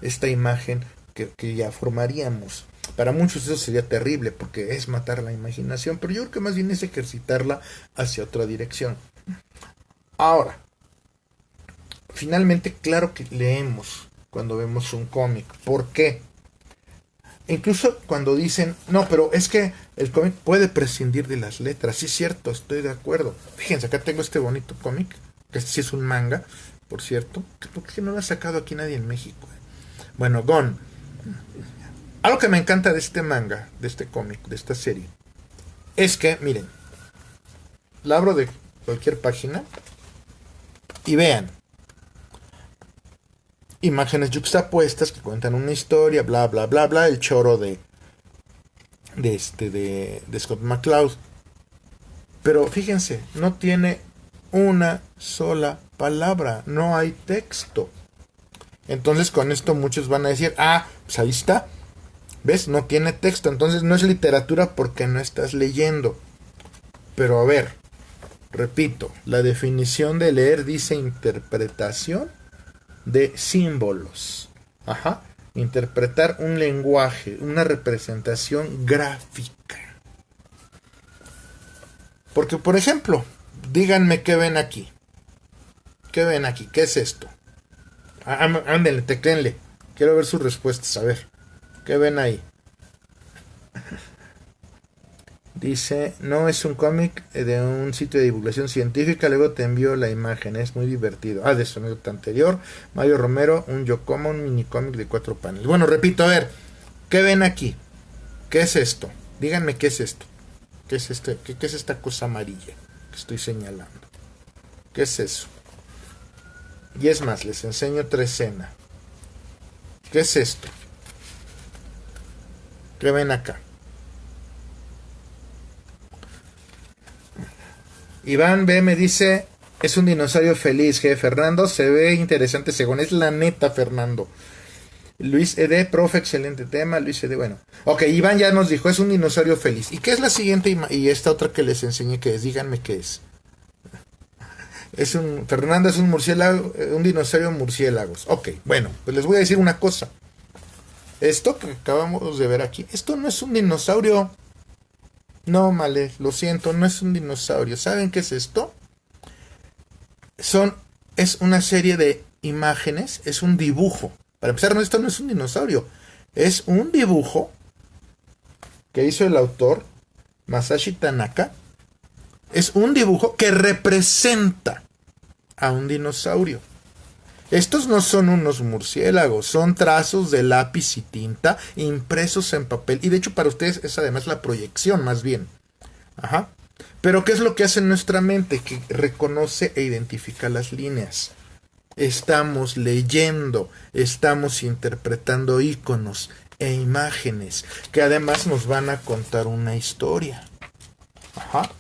esta imagen que ya formaríamos. Para muchos eso sería terrible porque es matar la imaginación, pero yo creo que más bien es ejercitarla hacia otra dirección. Ahora, finalmente, claro que leemos cuando vemos un cómic. ¿Por qué? Incluso cuando dicen, no, pero es que el cómic puede prescindir de las letras. Sí, es cierto, estoy de acuerdo. Fíjense, acá tengo este bonito cómic, que sí es un manga, por cierto. ¿Por qué no lo ha sacado aquí nadie en México? Bueno, Gone. Algo que me encanta de este manga, de este cómic, de esta serie, es que, miren, la abro de cualquier página y vean. Imágenes yuxtapuestas que cuentan una historia, bla, bla, bla, bla, el choro de Scott McCloud. Pero fíjense, no tiene una sola palabra, no hay texto. Entonces con esto muchos van a decir, pues ahí está, ¿ves? No tiene texto, entonces no es literatura porque no estás leyendo. Pero a ver, repito, la definición de leer dice interpretación de símbolos. Interpretar un lenguaje, una representación gráfica. Porque, por ejemplo, díganme qué ven aquí. ¿Qué ven aquí? ¿Qué es esto? Ándenle, teclenle. Quiero ver sus respuestas, a ver. ¿Qué ven ahí? Dice, no es un cómic de un sitio de divulgación científica, luego te envío la imagen, es muy divertido. De su anécdota anterior, Mario Romero, un Yokoma, un mini cómic de 4 paneles. Bueno, repito, a ver, ¿qué ven aquí? ¿Qué es esto? Díganme qué es esto. ¿Qué es qué es esta cosa amarilla que estoy señalando? ¿Qué es eso? Y es más, les enseño otra escena. ¿Qué es esto? ¿Qué ven acá? Iván B me dice, es un dinosaurio feliz, Fernando, se ve interesante según, es la neta, Fernando. Luis ED, profe, excelente tema, Luis ED, bueno. Ok, Iván ya nos dijo, es un dinosaurio feliz. ¿Y qué es la siguiente y esta otra que les enseñé que es? Díganme qué es. Fernando es un murciélago, un dinosaurio murciélagos. Ok, bueno, pues les voy a decir una cosa. Esto que acabamos de ver aquí, esto no es un dinosaurio. No, Male, lo siento, no es un dinosaurio. ¿Saben qué es esto? Es una serie de imágenes, es un dibujo. Para empezar, no, esto no es un dinosaurio. Es un dibujo que hizo el autor Masashi Tanaka. Es un dibujo que representa a un dinosaurio. Estos no son unos murciélagos, son trazos de lápiz y tinta impresos en papel. Y de hecho para ustedes es además la proyección más bien. Pero ¿qué es lo que hace nuestra mente? Que reconoce e identifica las líneas. Estamos leyendo, estamos interpretando iconos e imágenes que además nos van a contar una historia. Ajá.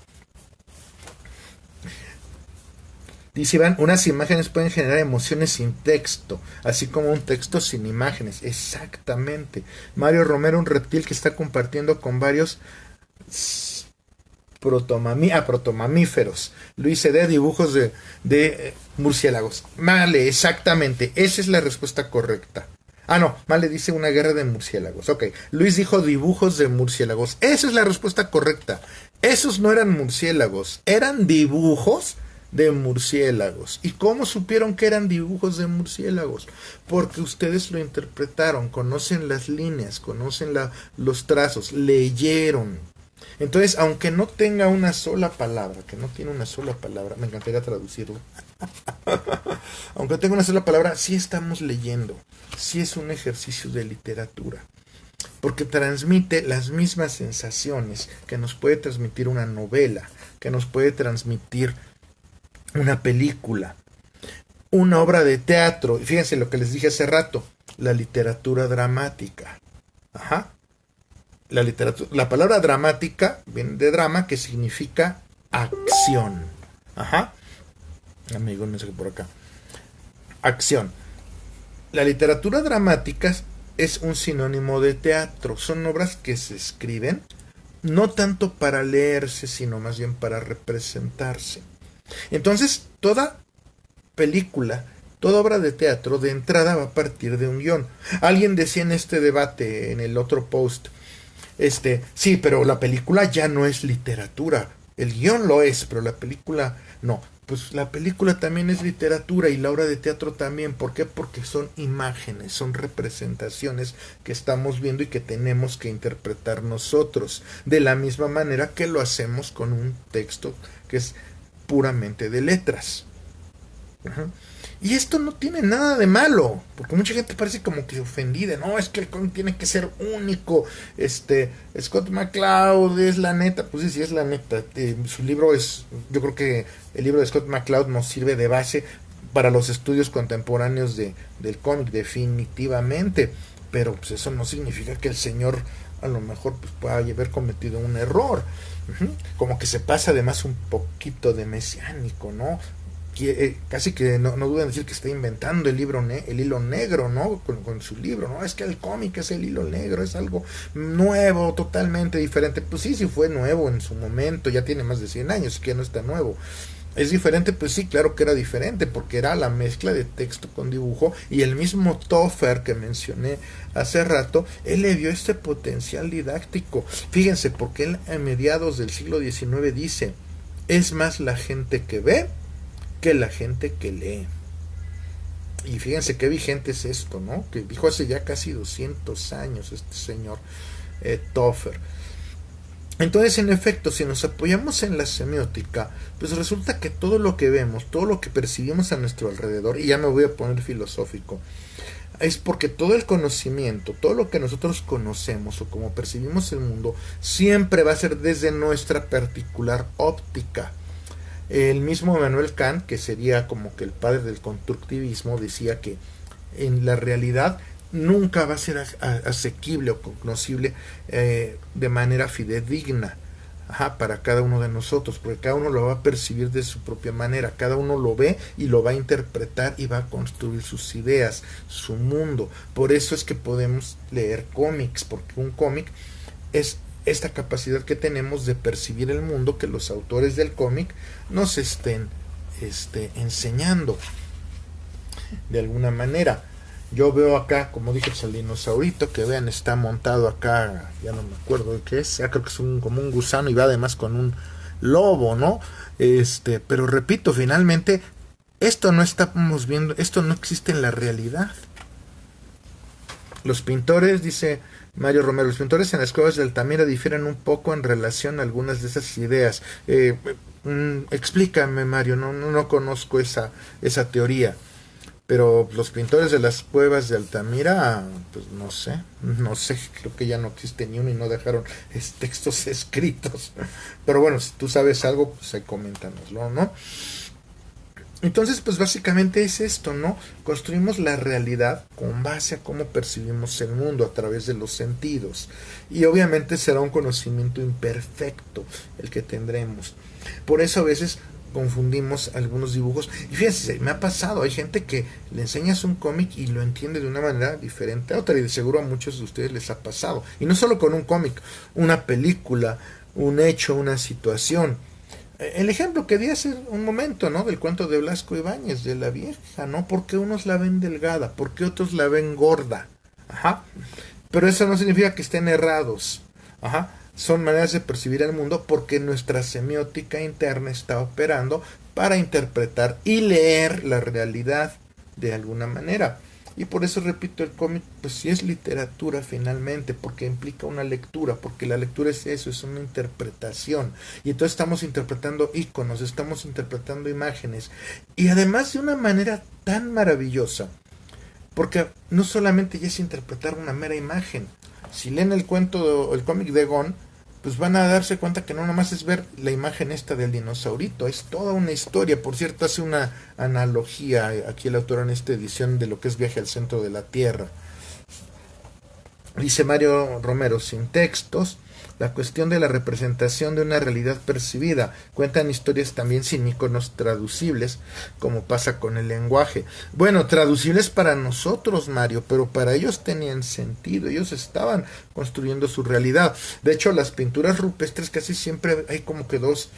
Dice Iván, unas imágenes pueden generar emociones sin texto, así como un texto sin imágenes. Exactamente. Mario Romero, un reptil que está compartiendo con varios protomamíferos. Luis CD, dibujos de murciélagos. Vale, exactamente. Esa es la respuesta correcta. Ah, no, Vale dice una guerra de murciélagos. Ok, Luis dijo dibujos de murciélagos. Esa es la respuesta correcta. Esos no eran murciélagos, eran dibujos de murciélagos. ¿Y cómo supieron que eran dibujos de murciélagos? Porque ustedes lo interpretaron, conocen las líneas, conocen los trazos, leyeron. Entonces, aunque no tenga una sola palabra, que no tiene una sola palabra, me encantaría traducirlo. Aunque tenga una sola palabra, sí estamos leyendo, sí es un ejercicio de literatura, porque transmite las mismas sensaciones que nos puede transmitir una novela, que nos puede transmitir una película, una obra de teatro. Y fíjense lo que les dije hace rato, la literatura dramática. Ajá. La palabra dramática viene de drama, que significa acción. Ajá. Amigo, un mensaje por acá. Acción. La literatura dramática es un sinónimo de teatro. Son obras que se escriben no tanto para leerse, sino más bien para representarse. Entonces, toda película, toda obra de teatro de entrada va a partir de un guión. Alguien decía en este debate, en el otro post, sí, pero la película ya no es literatura. El guión lo es, pero la película no. Pues la película también es literatura y la obra de teatro también. ¿Por qué? Porque son imágenes, son representaciones que estamos viendo y que tenemos que interpretar nosotros. De la misma manera que lo hacemos con un texto que es puramente de letras. Uh-huh. Y esto no tiene nada de malo, porque mucha gente parece como que ofendida. No, es que el cómic tiene que ser único. Scott McCloud es la neta. Pues sí, es la neta. Su libro es, yo creo que el libro de Scott McCloud nos sirve de base para los estudios contemporáneos del cómic, definitivamente. Pero pues eso no significa que el señor a lo mejor pues, pueda haber cometido un error. Uh-huh. Como que se pasa además un poquito de mesiánico, ¿no? Casi que no duden en decir que está inventando el hilo negro, ¿no? Con su libro, ¿no? Es que el cómic es el hilo negro, es algo nuevo, totalmente diferente. Pues sí fue nuevo en su momento, ya tiene más de 100 años, que no está nuevo. ¿Es diferente? Pues sí, claro que era diferente, porque era la mezcla de texto con dibujo, y el mismo Toffer que mencioné hace rato, él le dio este potencial didáctico. Fíjense, porque él a mediados del siglo XIX dice, es más la gente que ve que la gente que lee. Y fíjense qué vigente es esto, ¿no? Que dijo hace ya casi 200 años este señor Toffer. Entonces, en efecto, si nos apoyamos en la semiótica, pues resulta que todo lo que vemos, todo lo que percibimos a nuestro alrededor, y ya me voy a poner filosófico, es porque todo el conocimiento, todo lo que nosotros conocemos o como percibimos el mundo, siempre va a ser desde nuestra particular óptica. El mismo Immanuel Kant, que sería como que el padre del constructivismo, decía que en la realidad nunca va a ser asequible o cognoscible de manera fidedigna para cada uno de nosotros, porque cada uno lo va a percibir de su propia manera, cada uno lo ve y lo va a interpretar y va a construir sus ideas, su mundo. Por eso es que podemos leer cómics, porque un cómic es esta capacidad que tenemos de percibir el mundo que los autores del cómic nos estén enseñando de alguna manera. Yo veo acá, como dije, el dinosaurito, que vean, está montado acá, ya no me acuerdo de qué es, ya creo que es como un gusano y va además con un lobo, ¿no? Pero repito, finalmente, esto no estamos viendo, esto no existe en la realidad. Los pintores, dice Mario Romero, los pintores en las cuevas de Altamira difieren un poco en relación a algunas de esas ideas. Explícame, Mario, no conozco esa teoría. Pero los pintores de las cuevas de Altamira, pues no sé, creo que ya no existe ni uno y no dejaron textos escritos. Pero bueno, si tú sabes algo, pues ahí coméntanoslo, ¿no? Entonces, pues básicamente es esto, ¿no? Construimos la realidad con base a cómo percibimos el mundo a través de los sentidos. Y obviamente será un conocimiento imperfecto el que tendremos. Por eso a veces confundimos algunos dibujos. Y fíjense, me ha pasado, hay gente que le enseñas un cómic y lo entiende de una manera diferente a otra. Y de seguro a muchos de ustedes les ha pasado. Y no solo con un cómic, una película, un hecho, una situación. El ejemplo que di hace un momento, ¿no? Del cuento de Blasco Ibáñez, de la vieja, ¿no? ¿Por qué unos la ven delgada? ¿Por qué otros la ven gorda? Ajá. Pero eso no significa que estén errados. Ajá. Son maneras de percibir el mundo porque nuestra semiótica interna está operando para interpretar y leer la realidad de alguna manera. Y por eso repito, el cómic pues sí es literatura finalmente, porque implica una lectura, porque la lectura es eso, es una interpretación. Y entonces estamos interpretando iconos, estamos interpretando imágenes. Y además de una manera tan maravillosa, porque no solamente ya es interpretar una mera imagen. Si leen el cuento, el cómic de Gon, pues van a darse cuenta que no nomás es ver la imagen esta del dinosaurito, es toda una historia. Por cierto, hace una analogía aquí el autor en esta edición de lo que es Viaje al Centro de la Tierra. Dice Mario Romero, sin textos, la cuestión de la representación de una realidad percibida. Cuentan historias también sin iconos traducibles, como pasa con el lenguaje. Bueno, traducibles para nosotros, Mario, pero para ellos tenían sentido. Ellos estaban construyendo su realidad. De hecho, las pinturas rupestres casi siempre hay como que dos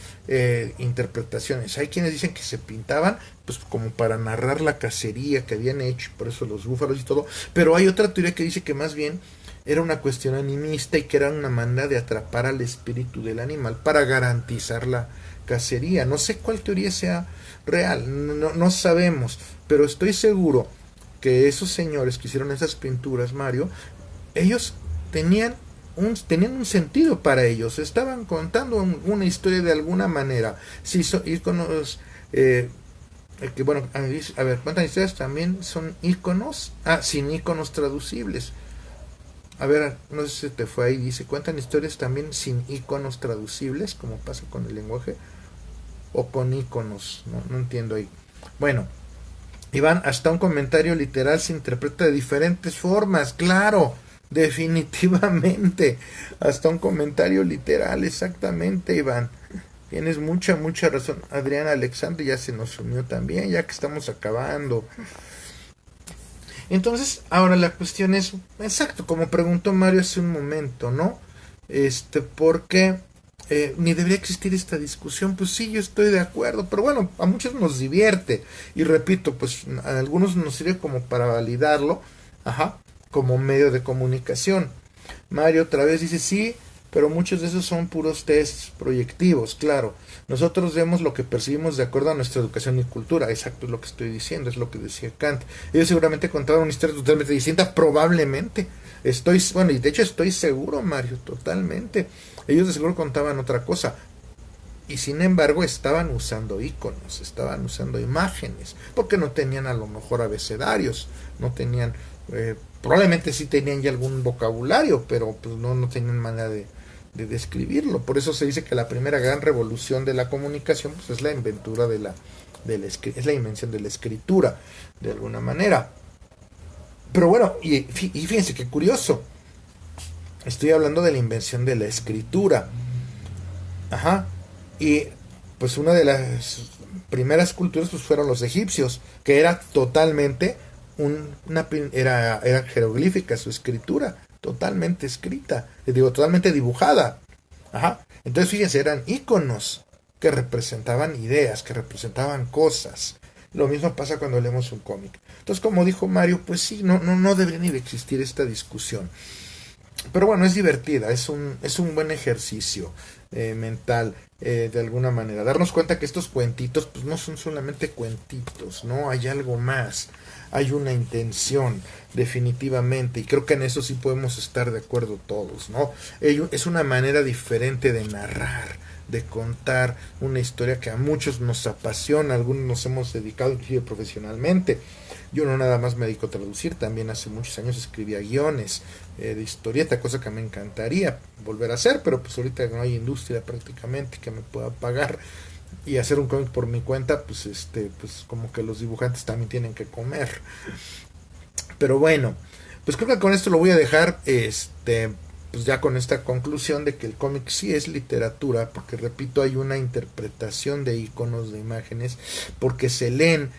interpretaciones. Hay quienes dicen que se pintaban pues como para narrar la cacería que habían hecho, por eso los búfalos y todo. Pero hay otra teoría que dice que más bien era una cuestión animista y que era una manera de atrapar al espíritu del animal para garantizar la cacería. No sé cuál teoría sea real, no sabemos, pero estoy seguro que esos señores que hicieron esas pinturas, Mario, ellos tenían un sentido para ellos, estaban contando una historia de alguna manera. Si íconos, que bueno, a ver, ¿cuántas historias también son íconos? Sin íconos traducibles. A ver, no sé si se te fue ahí, dice, cuentan historias también sin iconos traducibles, como pasa con el lenguaje, o con iconos, no entiendo ahí. Bueno, Iván, hasta un comentario literal se interpreta de diferentes formas, claro, definitivamente, hasta un comentario literal, exactamente, Iván. Tienes mucha razón. Adrián Alexandre ya se nos unió también, ya que estamos acabando. Entonces, ahora la cuestión es, exacto, como preguntó Mario hace un momento, ¿no? ¿Por qué ni debería existir esta discusión? Pues sí, yo estoy de acuerdo, pero bueno, a muchos nos divierte. Y repito, pues a algunos nos sirve como para validarlo, ajá, como medio de comunicación. Mario otra vez dice, sí, pero muchos de esos son puros tests proyectivos, claro. Nosotros vemos lo que percibimos de acuerdo a nuestra educación y cultura. Exacto, es lo que estoy diciendo, es lo que decía Kant. Ellos seguramente contaban una historia totalmente distinta, probablemente. Bueno, y de hecho estoy seguro, Mario, totalmente. Ellos de seguro contaban otra cosa. Y sin embargo estaban usando iconos, estaban usando imágenes, porque no tenían a lo mejor abecedarios, no tenían, probablemente sí tenían ya algún vocabulario, pero pues no tenían manera de describirlo. Por eso se dice que la primera gran revolución de la comunicación pues es la inventura es la invención de la escritura, de alguna manera. Pero bueno, y fíjense qué curioso, estoy hablando de la invención de la escritura. Ajá. Y pues una de las primeras culturas pues fueron los egipcios, que era totalmente era jeroglífica su escritura, totalmente escrita, digo, totalmente dibujada. Ajá. Entonces fíjense, eran íconos que representaban ideas, que representaban cosas. Lo mismo pasa cuando leemos un cómic. Entonces, como dijo Mario, pues sí, no debería ni de existir esta discusión. Pero bueno, es divertida, es un buen ejercicio mental, de alguna manera. Darnos cuenta que estos cuentitos pues no son solamente cuentitos, ¿no? Hay algo más, hay una intención, definitivamente, y creo que en eso sí podemos estar de acuerdo todos, ¿no? Es una manera diferente de narrar, de contar una historia que a muchos nos apasiona, algunos nos hemos dedicado inclusive profesionalmente. Yo no nada más me dedico a traducir, también hace muchos años escribía guiones de historieta, cosa que me encantaría volver a hacer, pero pues ahorita no hay industria prácticamente que me pueda pagar y hacer un cómic por mi cuenta, pues pues como que los dibujantes también tienen que comer. Pero bueno, pues creo que con esto lo voy a dejar, pues ya con esta conclusión de que el cómic sí es literatura, porque repito, hay una interpretación de iconos, de imágenes, porque se leen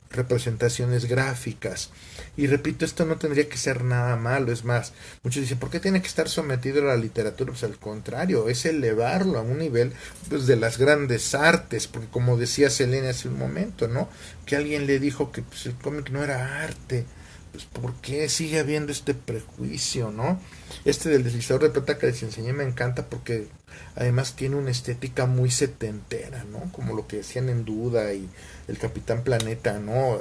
representaciones gráficas. Y repito, esto no tendría que ser nada malo. Es más, muchos dicen, ¿por qué tiene que estar sometido a la literatura? Pues al contrario, es elevarlo a un nivel, pues, de las grandes artes, porque como decía Selene hace un momento, ¿no? Que alguien le dijo que, pues, el cómic no era arte. Pues ¿por qué sigue habiendo este prejuicio, no? Este del deslizador de plata que les enseñé me encanta porque además tiene una estética muy setentera, ¿no? Como lo que decían en Duda y el Capitán Planeta, ¿no?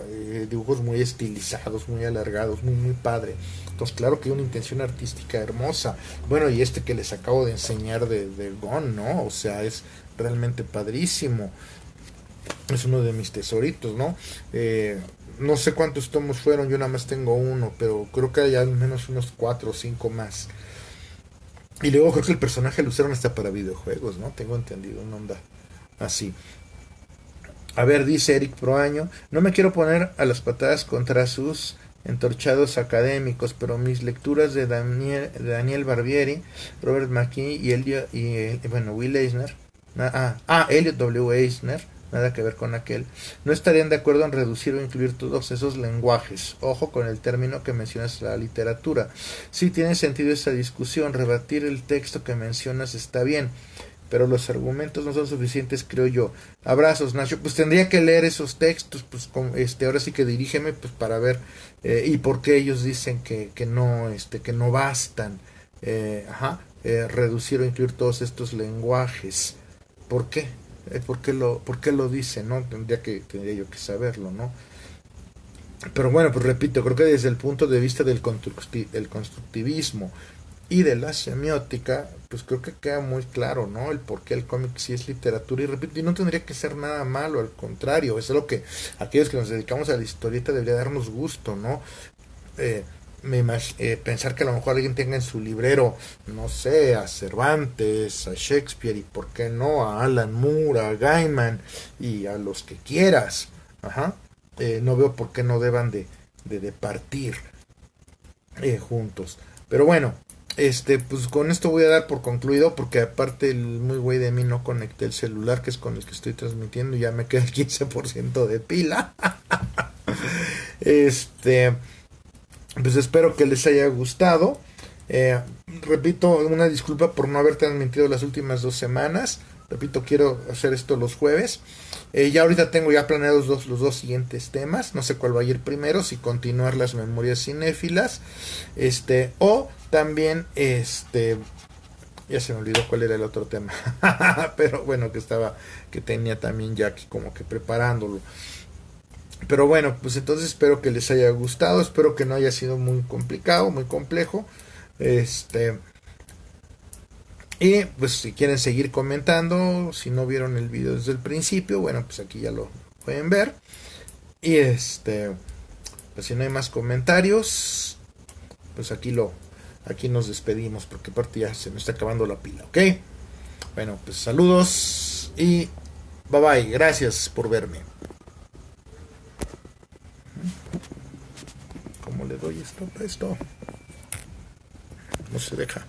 Dibujos muy estilizados, muy alargados, muy, muy padre. Entonces, claro que hay una intención artística hermosa. Bueno, y este que les acabo de enseñar de Gon, ¿no? O sea, es realmente padrísimo. Es uno de mis tesoritos, ¿no? No sé cuántos tomos fueron, yo nada más tengo uno, pero creo que hay al menos unos 4 o 5 más. Y luego creo que el personaje lo usaron hasta para videojuegos, ¿no? Tengo entendido, una onda así. A ver, dice Eric Proaño, no me quiero poner a las patadas contra sus entorchados académicos, pero mis lecturas de Daniel Barbieri, Robert McKee y bueno, Will Eisner, Elliot W. Eisner, nada que ver con aquel, no estarían de acuerdo en reducir o incluir todos esos lenguajes. Ojo con el término que mencionas, la literatura. Sí tiene sentido esa discusión, rebatir el texto que mencionas está bien, pero los argumentos no son suficientes, creo yo. Abrazos, Nacho. Pues tendría que leer esos textos, pues ahora sí que dirígeme, pues para ver y por qué ellos dicen que no bastan, reducir o incluir todos estos lenguajes. ¿Por qué? ¿Por qué lo dicen? ¿No? Tendría yo que saberlo, ¿no? Pero bueno, pues repito, creo que desde el punto de vista del constructivismo y de la semiótica, pues creo que queda muy claro, ¿no? El por qué el cómic sí es literatura, y repito, y no tendría que ser nada malo, al contrario, es lo que aquellos que nos dedicamos a la historieta debería darnos gusto, ¿no? Eh, Pensar que a lo mejor alguien tenga en su librero, no sé, a Cervantes, a Shakespeare y por qué no, a Alan Moore, a Gaiman y a los que quieras, ajá, no veo por qué no deban de partir juntos. Pero bueno, pues con esto voy a dar por concluido, porque aparte el muy güey de mí no conecté el celular, que es con el que estoy transmitiendo, y ya me queda el 15% de pila. Pues espero que les haya gustado. Repito, una disculpa por no haber transmitido las últimas 2 semanas. Repito, quiero hacer esto los jueves. Ya ahorita tengo ya planeados los dos siguientes temas. No sé cuál va a ir primero, si continuar las memorias cinéfilas. O también, ya se me olvidó cuál era el otro tema. Pero bueno, que tenía también ya aquí como que preparándolo. Pero bueno, pues entonces espero que les haya gustado. Espero que no haya sido muy complicado, muy complejo. Y pues si quieren seguir comentando, si no vieron el video desde el principio, bueno, pues aquí ya lo pueden ver. Y pues si no hay más comentarios, pues aquí nos despedimos, porque aparte ya se me está acabando la pila, ¿ok? Bueno, pues saludos y bye bye. Gracias por verme. ¿Cómo le doy esto? No se deja.